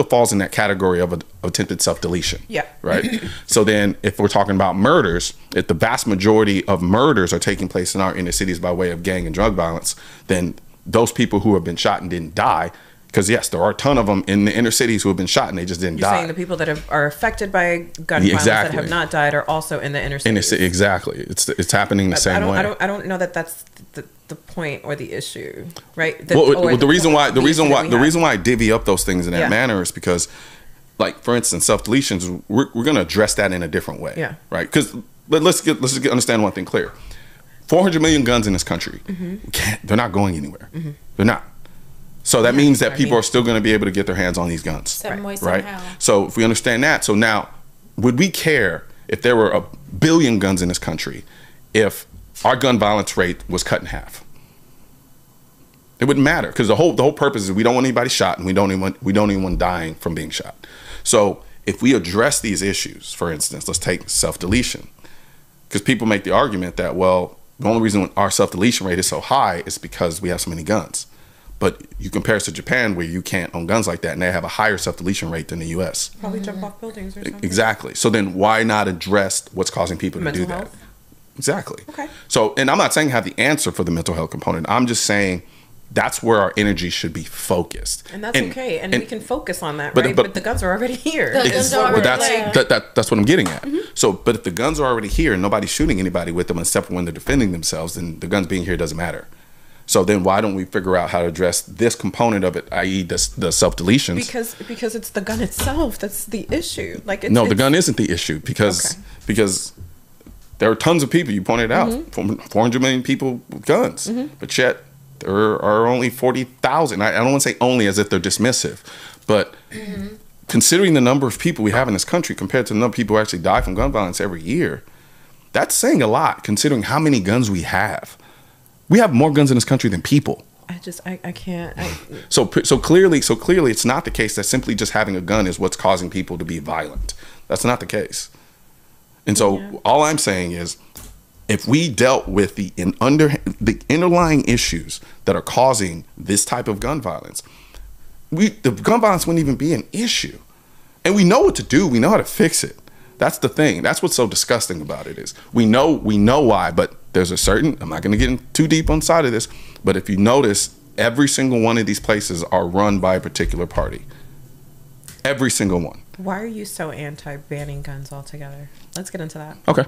falls in that category of attempted self-deletion. Yeah. Right. So then if we're talking about murders, if the vast majority of murders are taking place in our inner cities by way of gang and drug violence, then those people who have been shot and didn't die. Because, yes, there are a ton of them in the inner cities who have been shot and they just didn't die. You're saying the people that are affected by gun violence that have not died are also in the inner cities. Exactly. It's happening the same way. I don't know that that's the point or the issue, right? The reason why I divvy up those things in that manner is because, like, for instance, self-deletions, we're going to address that in a different way. Yeah. Right? Because let's understand one thing clear. 400 million guns in this country. Mm-hmm. They're not going anywhere. Mm-hmm. They're not. So that means that people are still going to be able to get their hands on these guns. Some way, right? Somehow. So if we understand that, so now, would we care if there were 1 billion guns in this country if our gun violence rate was cut in half? It wouldn't matter, because the whole purpose is we don't want anybody shot, and we don't even want dying from being shot. So if we address these issues, for instance, let's take self-deletion, because people make the argument that, well, the only reason our self-deletion rate is so high is because we have so many guns. But you compare us to Japan, where you can't own guns like that, and they have a higher self-deletion rate than the U.S. Probably jump off buildings or something. Exactly. So then why not address what's causing people to do that? Exactly. Okay. So, and I'm not saying have the answer for the mental health component. I'm just saying that's where our energy should be focused. And that's okay. And we can focus on that, right? But the guns are already here. That's what I'm getting at. Mm-hmm. So, but if the guns are already here and nobody's shooting anybody with them except when they're defending themselves, then the guns being here doesn't matter. So then why don't we figure out how to address this component of it, i.e. the self-deletions? Because it's the gun itself that's the issue. The gun isn't the issue, because there are tons of people, you pointed out, 400 million people with guns, but yet there are only 40,000. I don't want to say only as if they're dismissive, but considering the number of people we have in this country compared to the number of people who actually die from gun violence every year, that's saying a lot considering how many guns we have. We have more guns in this country than people. I can't. So clearly it's not the case that simply just having a gun is what's causing people to be violent. That's not the case. And so all I'm saying is, if we dealt with the underlying issues that are causing this type of gun violence, the gun violence wouldn't even be an issue. And we know what to do. We know how to fix it. That's the thing. That's what's so disgusting about it is we know why, but there's I'm not going to get in too deep on the side of this, but if you notice, every single one of these places are run by a particular party. Every single one. Why are you so anti-banning guns altogether? Let's get into that. Okay.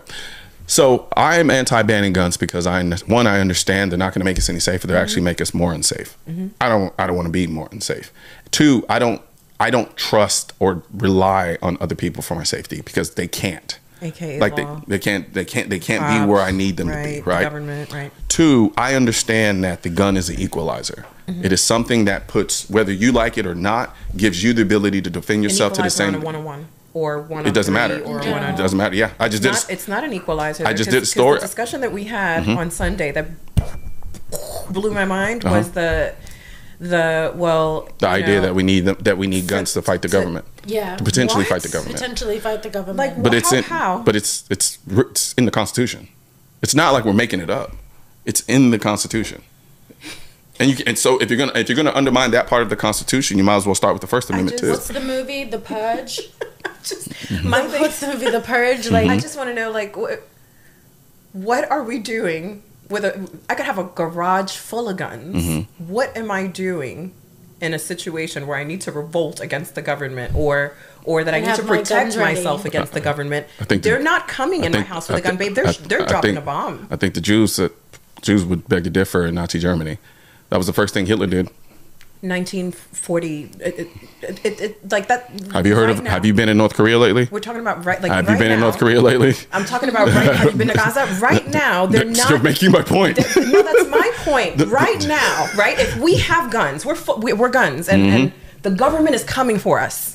So I am anti-banning guns because I understand they're not going to make us any safer. They actually make us more unsafe. I don't want to be more unsafe. 2, I don't trust or rely on other people for my safety because they can't. AKA like law. they can't be where I need them to be, right? Government, right. 2, I understand that the gun is an equalizer. It is something that puts, whether you like it or not, gives you the ability to defend yourself to the same. On a 1-on-1 or 1-on-3. It doesn't matter. Or it doesn't matter. Yeah, I just did. It's not an equalizer. I just did a story. The discussion that we had on Sunday that blew my mind was the idea that we need guns to fight the government. Yeah, to potentially fight the government. Potentially fight the government. Like, but how? But it's in the Constitution. It's not like we're making it up. It's in the Constitution. And so if you're gonna undermine that part of the Constitution, you might as well start with the First Amendment too. What's the movie The Purge? What's the movie The Purge? Like, I just want to know, like, what are we doing with I could have a garage full of guns. What am I doing in a situation where I need to revolt against the government or that I need to protect myself against the government, they're not coming in my house with a gun, babe. They're dropping a bomb. I think the Jews would beg to differ in Nazi Germany. That was the first thing Hitler did. 1940, like that. Have you heard of? Have you been in North Korea lately? We're talking about right. Like, have you been in North Korea lately? I'm talking about right. Have you been to Gaza? Right now, they're not. You're making my point. No, that's my point. Right now, right? If we have guns, we're guns, and the government is coming for us.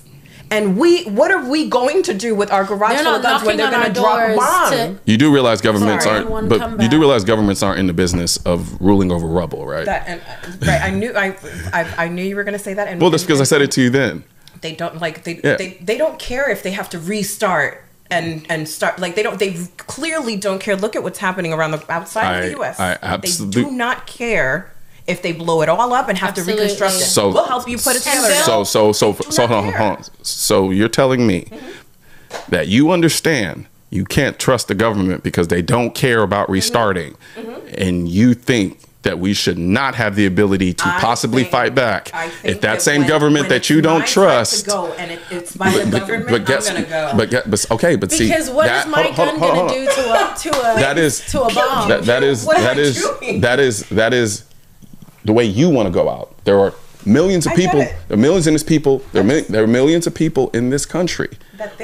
And what are we going to do with our garage full of guns when they're going to drop a bomb? You do realize governments you do realize governments aren't in the business of ruling over rubble, right? Right. I knew you were going to say that. And well, that's because I said it to you then. They don't they don't care if they have to restart and start, like they clearly don't care. Look at what's happening around the outside of the U.S. They do not care. If they blow it all up and have to reconstruct it, we'll help you put it together. So hold on. So you're telling me that you understand you can't trust the government because they don't care about restarting, and you think that we should not have the ability to possibly fight back if that same government that you don't trust. It's by the government. I'm gonna go. But see, because what is my gun gonna do to a bomb? That is the way you want to go out. There are millions of people. There are millions in this people. There are millions of people in this country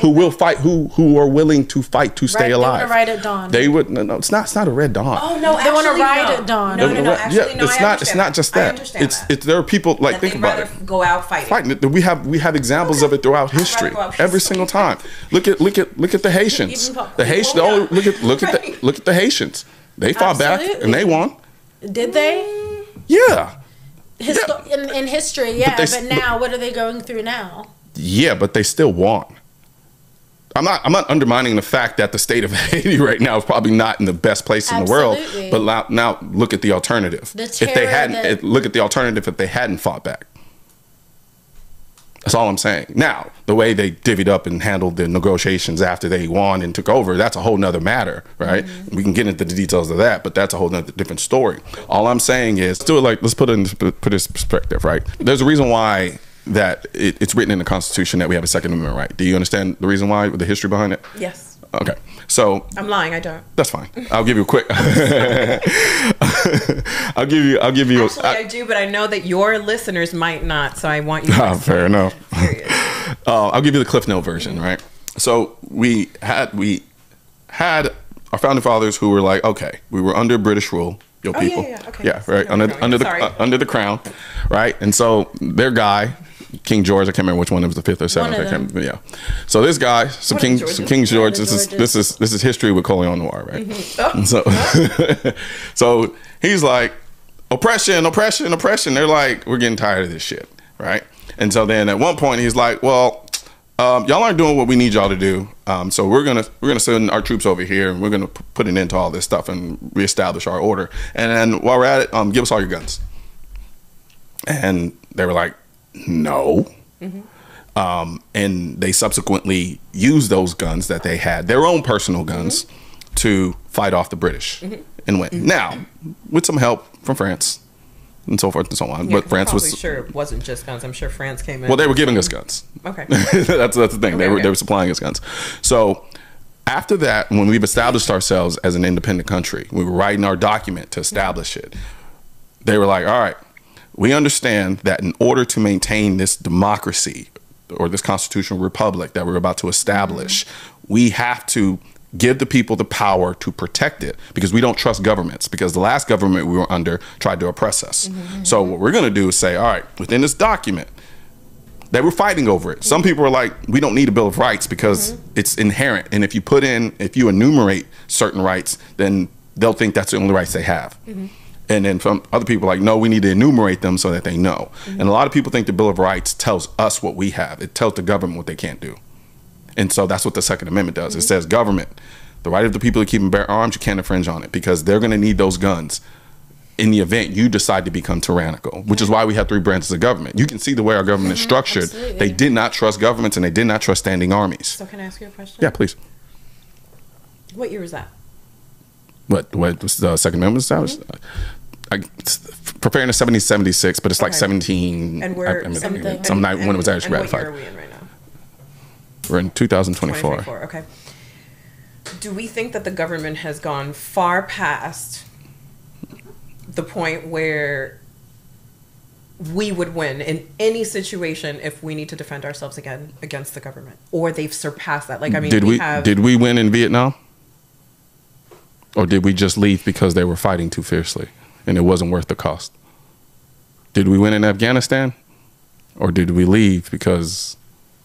who will fight. Who are willing to fight to stay alive. They want to ride at dawn. They would. No, it's not a red dawn. Oh no, they want to ride at dawn. No. Actually, it's not just that. It's there are people like think about it. Go out fighting. We have examples of it throughout history. Every single time. Look at the Haitians. Look at the Haitians. They fought back and they won. Did they? Yeah. In history, yeah. But now, what are they going through now? Yeah, but they still won. I'm not undermining the fact that the state of Haiti right now is probably not in the best place in the world. But now look at the alternative. If they hadn't, look at the alternative if they hadn't fought back. That's all I'm saying. Now, the way they divvied up and handled the negotiations after they won and took over, that's a whole nother matter, right? We can get into the details of that, but that's a whole nother different story. All I'm saying is, let's put it in perspective, right? There's a reason why that it's written in the Constitution that we have a Second Amendment right. Do you understand the reason why, the history behind it? Yes. Okay. So I'm lying. I don't. That's fine. I'll give you a quick. I'll give you. Actually, I do, but I know that your listeners might not, so I want you. Fair enough. I'll give you the Cliff Note version, right? So we had our founding fathers who were like, okay, we were under British rule, people, right, under the crown, right, and so their guy. King George, I can't remember which one. It was the 5th or 7th. Yeah. So this guy, King George. This is history with Colion Noir, right? So he's like, oppression. They're like, we're getting tired of this shit, right? And so then at one point he's like, well, y'all aren't doing what we need y'all to do. So we're gonna send our troops over here and we're gonna put an end to all this stuff and reestablish our order. And then while we're at it, give us all your guns. And they were like, no. And they subsequently used those guns that they had, their own personal guns, to fight off the British and win. Now, with some help from France and so forth and so on. Yeah, but France was sure it wasn't just guns. I'm sure France came in. Well, they were giving us guns. Okay. That's the thing. They were supplying us guns. So after that, when we've established ourselves as an independent country, we were writing our document to establish it. They were like, all right, we understand that in order to maintain this democracy or this constitutional republic that we're about to establish, we have to give the people the power to protect it because we don't trust governments, because the last government we were under tried to oppress us. So what we're going to do is say, all right, within this document, they were fighting over it. Some people are like, we don't need a Bill of Rights because it's inherent. And if you enumerate certain rights, then they'll think that's the only rights they have. And then from other people like, no, we need to enumerate them so that they know. And a lot of people think the Bill of Rights tells us what we have. It tells the government what they can't do. And so that's what the Second Amendment does. It says, government, the right of the people to keep and bear arms, you can't infringe on it because they're going to need those guns in the event you decide to become tyrannical, which is why we have 3 branches of government. You can see the way our government is structured. Absolutely. They did not trust governments and they did not trust standing armies. So can I ask you a question? Yeah, please. What year was that? What was the Second Amendment established? preparedness 76, but it's like 17. And we're some night when it was actually ratified. What year are we in right now? We're in 2024. Okay. Do we think that the government has gone far past the point where we would win in any situation if we need to defend ourselves again against the government, or they've surpassed that? Like, I mean, did we win in Vietnam, or did we just leave because they were fighting too fiercely and it wasn't worth the cost? Did we win in Afghanistan, or did we leave because,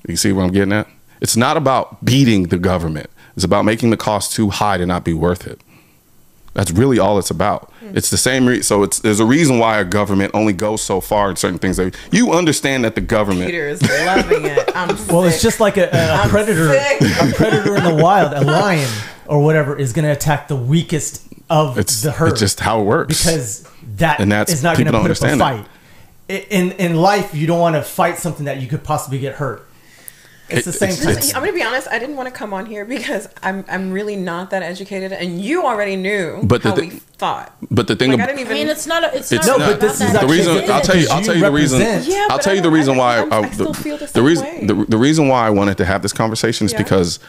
you see what I'm getting at? It's not about beating the government. It's about making the cost too high to not be worth it. That's really all it's about. It's the same. There's a reason why a government only goes so far in certain things. You understand that the government. Peter is loving it. Well, it's just like a predator. A predator in the wild, a lion or whatever, is going to attack the weakest of the herd. It's just how it works. Because is not going to put up a fight. In life, you don't want to fight something that you could possibly get hurt. It's the same thing. I'm going to be honest. I didn't want to come on here because I'm really not that educated, and you already knew how we thought. But the thing, it's not. But this is the reason. I'll tell you the reason. Yeah, I'll tell you the reason why. I still feel the reason. The reason why I wanted to have this conversation is because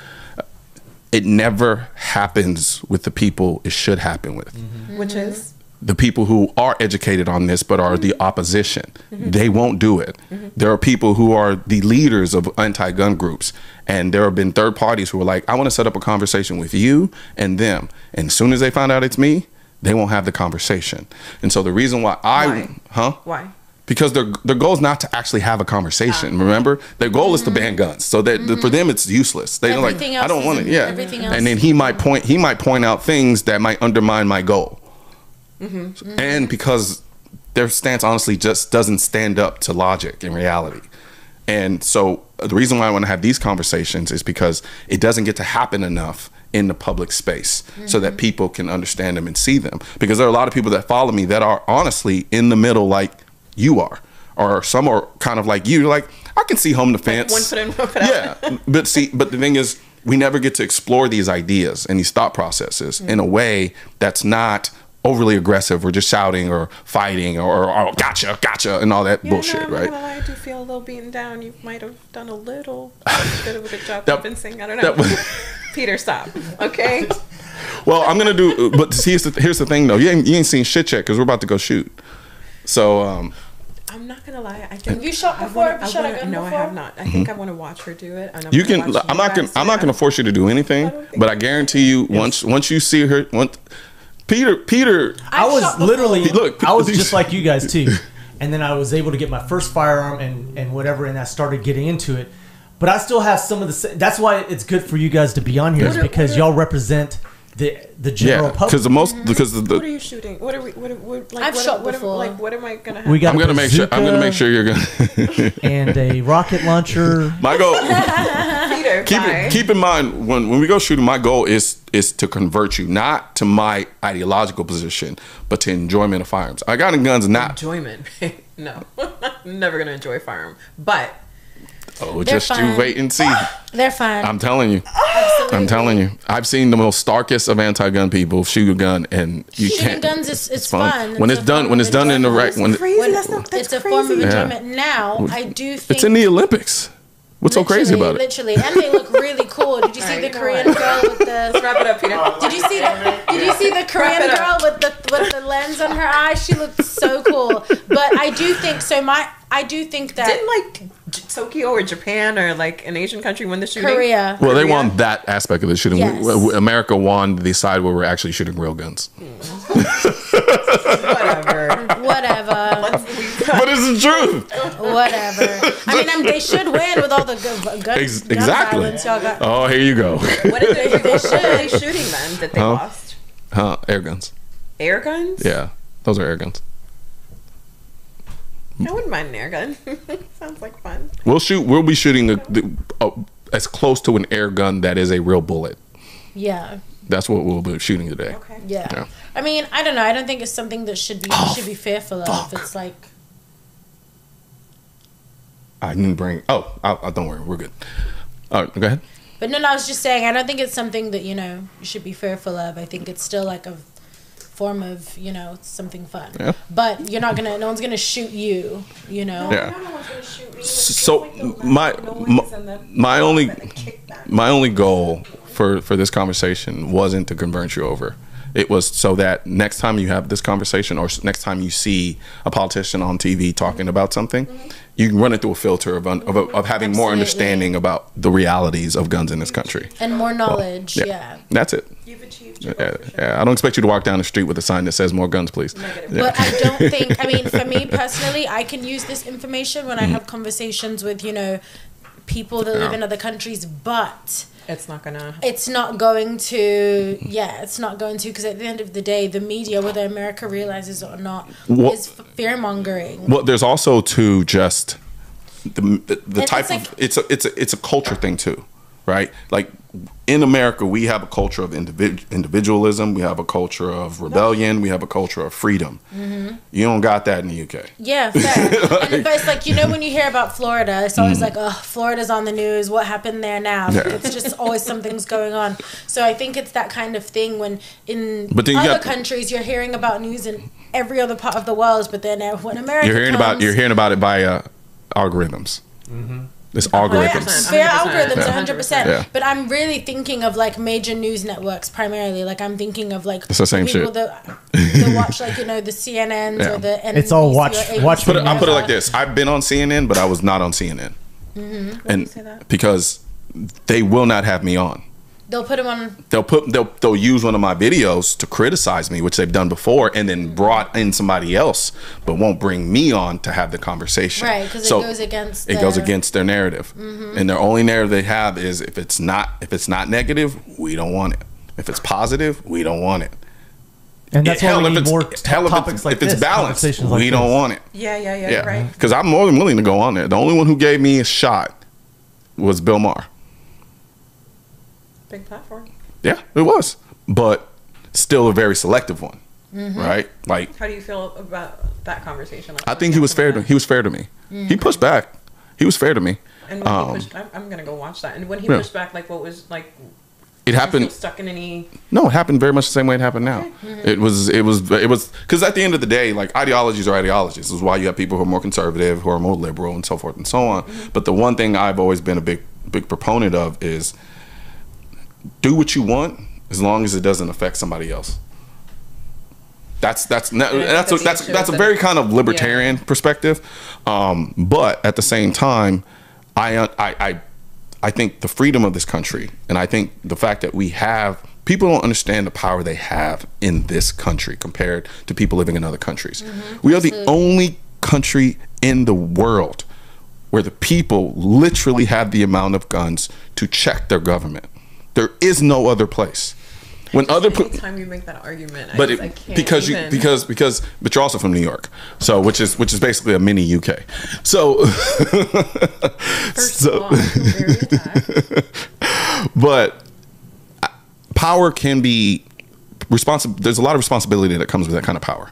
it never happens with the people it should happen with, which is the people who are educated on this but are the opposition. They won't do it. There are people who are the leaders of anti-gun groups, and there have been third parties who are like, I want to set up a conversation with you and them, and as soon as they find out it's me, they won't have the conversation. And so the reason why why? Because their goal is not to actually have a conversation. Remember, their goal is to ban guns. So that for them it's useless. They don't I don't want it. Yeah. And then he might point out things that might undermine my goal. And because their stance honestly just doesn't stand up to logic and reality. And so the reason why I want to have these conversations is because it doesn't get to happen enough in the public space so that people can understand them and see them. Because there are a lot of people that follow me that are honestly in the middle like you are, or some are kind of like you. Like, I can see home defense. Like one foot in, one foot out. Yeah. But the thing is, we never get to explore these ideas and these thought processes in a way that's not overly aggressive or just shouting or fighting or gotcha and all that bullshit, right? I do feel a little beaten down. You might have done a little bit of a good job convincing. I don't know. Peter, stop. Okay. Well, I'm gonna do. But here's the thing, though. You ain't seen shit yet because we're about to go shoot. So I'm not gonna lie. I think have you shot before? No, I have not. I think I want to watch her do it. And you can. I'm not gonna force you to do anything. But I guarantee you, once you see her, Peter. I was literally I was just like you guys too, and then I was able to get my first firearm and whatever, and I started getting into it. But I still have some of the. That's why it's good for you guys to be on here, is because y'all represent the general public. Because what are you shooting? What are we? I've shot before. Like, what am I gonna have? I'm gonna make sure you're gonna and a rocket launcher. My goal. Peter, keep in mind when we go shooting, my goal is to convert you not to my ideological position, but to enjoyment of firearms. I got in guns enjoyment. No, I'm never gonna enjoy firearm, but. Oh, just you wait and see. They're fine. I'm telling you. Absolutely. I'm telling you. I've seen the most starkest of anti-gun people shoot a gun, and you can't. Shooting guns is fun. When it's done in the right. It's a form of enjoyment. Now, I do think it's in the Olympics. What's so crazy about it? Literally, and they look really cool. Did you see the Korean girl with the? Let's wrap it up, Peter. Did you see the Korean girl with the lens on her eye? She looked so cool. But I do think so. I do think that didn't Tokyo or Japan or like an Asian country win the shooting? Korea. Well, they won that aspect of the shooting. Yes. America won the side where we're actually shooting real guns. Whatever. But it's the truth. Whatever. I mean, they should win with all the gun violence y'all got. Oh, here you go. What are they shooting then that they lost? Air guns. Air guns? Yeah, those are air guns. I wouldn't mind an air gun. Sounds like fun. We'll be shooting as close to an air gun that is a real bullet. Yeah. That's what we'll be shooting today. Okay. Yeah. I mean, I don't know. I don't think it's something that should be fearful of. It's like. I didn't bring. Don't worry. We're good. All right, go ahead. But no, I was just saying. I don't think it's something that you should be fearful of. I think it's still like a form of, you know, something fun. Yeah. But you're not gonna. No one's gonna shoot you. You know. Yeah. No one's gonna shoot me. So my only goal for this conversation wasn't to convert you over. It was so that next time you have this conversation, or next time you see a politician on TV talking about something, you can run it through a filter of having more understanding about the realities of guns in this country and more knowledge. Well, yeah, that's it. You've achieved your goal. Yeah, I don't expect you to walk down the street with a sign that says "More guns, please." But I don't think. I mean, for me personally, I can use this information when I have conversations with, you know, people that live in other countries, but it's not going to, because at the end of the day, the media, whether America realizes it or not, is fear mongering. Well, there's also to just the type of it's a culture thing too, right? Like in America, we have a culture of individualism. We have a culture of rebellion. We have a culture of freedom. Mm-hmm. You don't got that in the UK. Yeah, fair. But it's like, you know, when you hear about Florida, it's always like, oh, Florida's on the news. What happened there now? Yeah. It's just always something's going on. So I think it's that kind of thing when in other countries you're hearing about news in every other part of the world, but then when America you're hearing about it by algorithms. Mm-hmm. It's algorithms. Fair algorithms, 100%. Yeah. But I'm really thinking of like major news networks primarily. Like I'm thinking of like it's the same people shit. that watch like, you know, the CNNs or the NBC. It's all watch. I'll put it like this. I've been on CNN, but I was not on CNN. Mm-hmm. And because they will not have me on. They'll put them on. They'll use one of my videos to criticize me, which they've done before, and then brought in somebody else, but won't bring me on to have the conversation. Right, because it goes against. It goes against their narrative, and their only narrative they have is if it's not negative, we don't want it. If it's positive, we don't want it. And that's why we need more topics like this. If it's balanced, we don't want it. Yeah. Right. Because I'm more than willing to go on there. The only one who gave me a shot was Bill Maher. Big platform. Yeah, it was, but still a very selective one, right? Like, how do you feel about that conversation? Like, I think he was fair to me. Mm-hmm. He pushed back. He was fair to me. And when he pushed, I'm gonna go watch that. And when he pushed back, like, what was like? It happened. Stuck in any? No, it happened very much the same way it happened now. Okay. It was because at the end of the day, like ideologies are ideologies. This is why you have people who are more conservative, who are more liberal, and so forth and so on. Mm-hmm. But the one thing I've always been a big proponent of is do what you want as long as it doesn't affect somebody else. That's a very kind of libertarian perspective, but at the same time, I think the freedom of this country, and I think the fact that people don't understand the power they have in this country compared to people living in other countries. Mm-hmm. We are the only country in the world where the people literally have the amount of guns to check their government. There is no other place. When anytime you make that argument, but because you're also from New York, so which is basically a mini UK. So, very attacked. But power can be responsible. There's a lot of responsibility that comes with that kind of power.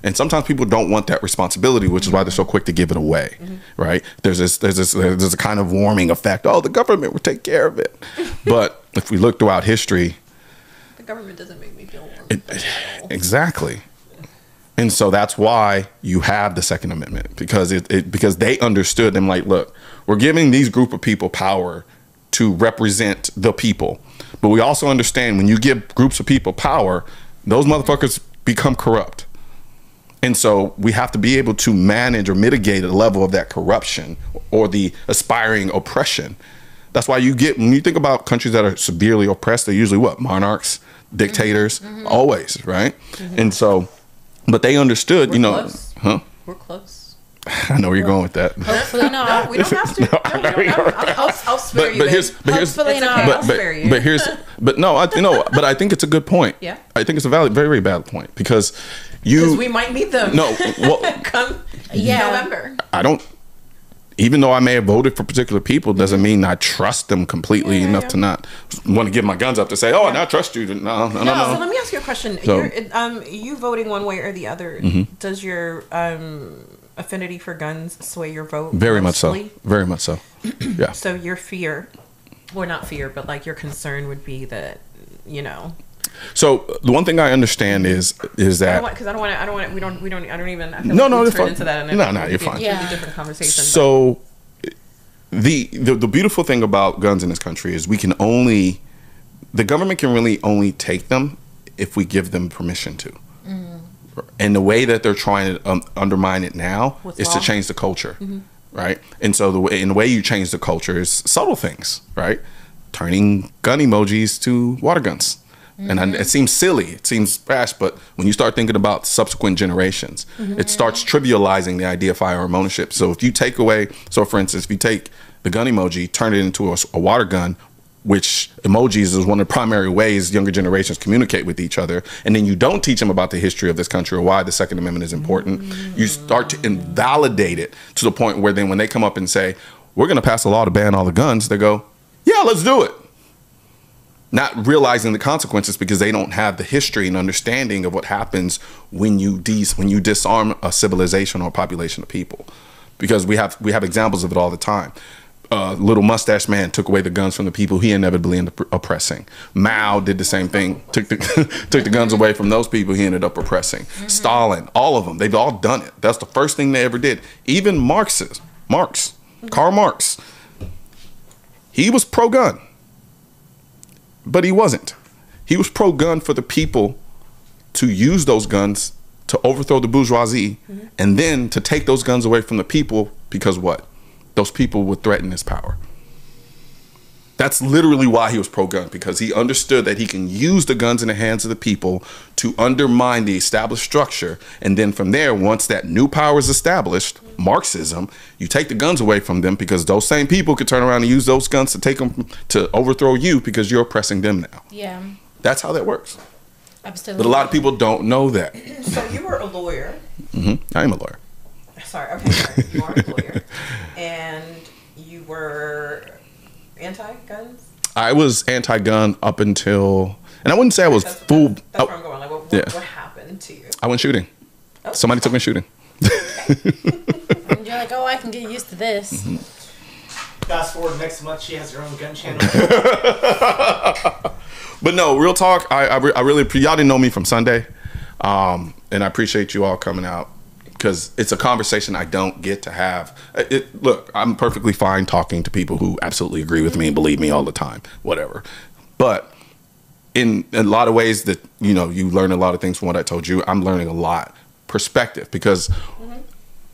And sometimes people don't want that responsibility, which is why they're so quick to give it away, right? There's a kind of warming effect. Oh, the government will take care of it. But if we look throughout history, the government doesn't make me feel warm. Exactly. And so that's why you have the Second Amendment, because because they understood them like, look, we're giving these group of people power to represent the people. But we also understand when you give groups of people power, those motherfuckers become corrupt. And so we have to be able to manage or mitigate a level of that corruption or the aspiring oppression. That's why when you think about countries that are severely oppressed, they're usually what? Monarchs, dictators, always, right? Mm-hmm. And so, but they understood, We're close. We're close. I know where you're going with that. Hopefully not. We don't have to. I'll spare you. But I think it's a good point. Yeah. I think it's a very, very valid point because we might meet them. No, come November. I don't. Even though I may have voted for particular people, doesn't mean I trust them completely enough to not want to give my guns up to say, "Oh, I now trust you." No. So let me ask you a question. So, you voting one way or the other, does your affinity for guns sway your vote? Very much so. Very much so. Yeah. So your fear, or not fear, but like your concern would be that, So the one thing I understand is that because I don't want to. We don't. I don't even. I feel no, like no, we you're turn fine. into that. And No, you're fine. Yeah, different conversation. So the beautiful thing about guns in this country is the government can really only take them if we give them permission to. And the way that they're trying to undermine it now is to change the culture, right? And so the way you change the culture is subtle things, right? Turning gun emojis to water guns. And it seems silly, it seems brash, but when you start thinking about subsequent generations, it starts trivializing the idea of firearm ownership. So if you take away, for instance, if you take the gun emoji, turn it into a water gun, which emojis is one of the primary ways younger generations communicate with each other, and then you don't teach them about the history of this country or why the Second Amendment is important, you start to invalidate it to the point where then when they come up and say, we're going to pass a law to ban all the guns, they go, yeah, let's do it. Not realizing the consequences because they don't have the history and understanding of what happens when you disarm a civilization or a population of people. Because we have examples of it all the time. Little mustache man took away the guns from the people he inevitably ended up oppressing. Mao did the same thing, took the guns away from those people he ended up oppressing. Stalin, all of them, they've all done it. That's the first thing they ever did. Even Karl Marx, he was pro-gun, but he wasn't. He was pro-gun for the people to use those guns to overthrow the bourgeoisie and then to take those guns away from the people because what? Those people would threaten his power. That's literally why he was pro-gun, because he understood that he can use the guns in the hands of the people to undermine the established structure. And then from there, once that new power is established, Marxism, you take the guns away from them because those same people could turn around and use those guns to take them to overthrow you because you're oppressing them now. Yeah. That's how that works. Absolutely. But a lot of people don't know that. So you were a lawyer. I am a lawyer. Sorry. You are a lawyer. And you were anti-guns? I was anti-gun up until, and I wouldn't say I was full. That's where I'm going. Like, what happened to you? I went shooting. Oh. Somebody took me shooting. And you're like, oh, I can get used to this. Fast forward next month, she has her own gun channel. But no, real talk. I really, y'all didn't know me from Sunday, and I appreciate you all coming out because it's a conversation I don't get to have. Look, I'm perfectly fine talking to people who absolutely agree with me and believe me all the time, whatever. But in a lot of ways that, you know, you learn a lot of things from what I told you. I'm learning a lot perspective because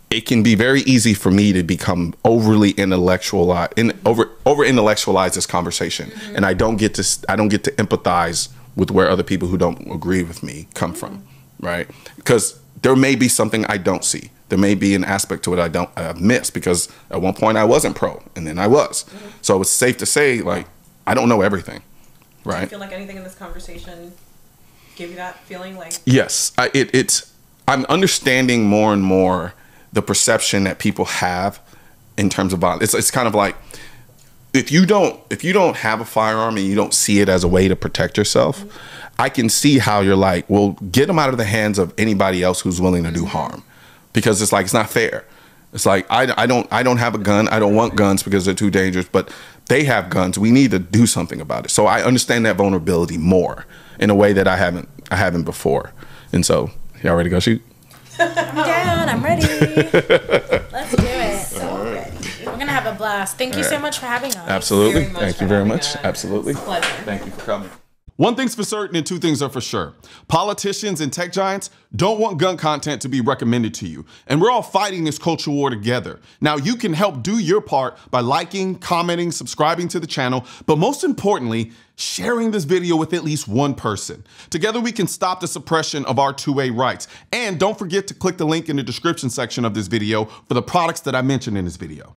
it can be very easy for me to become overly intellectualized, over intellectualize this conversation, and I don't get to empathize with where other people who don't agree with me come from, right? Because there may be something I don't see. There may be an aspect to it I miss because at one point I wasn't pro, and then I was. So it's safe to say, like, I don't know everything, right? Do you feel like anything in this conversation gave you that feeling? Like, yes, I'm understanding more and more the perception that people have in terms of violence. It's kind of like if you don't have a firearm and you don't see it as a way to protect yourself, I can see how you're like, well, get them out of the hands of anybody else who's willing to do harm, because it's like it's not fair. It's like I don't have a gun. I don't want guns because they're too dangerous, but they have guns. We need to do something about it. So I understand that vulnerability more in a way that I haven't before. And so, y'all ready to go shoot? I'm down. I'm ready. Let's do it. So ready. We're gonna have a blast. Thank you so much for having us. Absolutely. Thank you very much. Absolutely. It's a pleasure. Thank you for coming. One thing's for certain and two things are for sure. Politicians and tech giants don't want gun content to be recommended to you. And we're all fighting this culture war together. Now, you can help do your part by liking, commenting, subscribing to the channel, but most importantly, sharing this video with at least one person. Together, we can stop the suppression of our 2A rights. And don't forget to click the link in the description section of this video for the products that I mentioned in this video.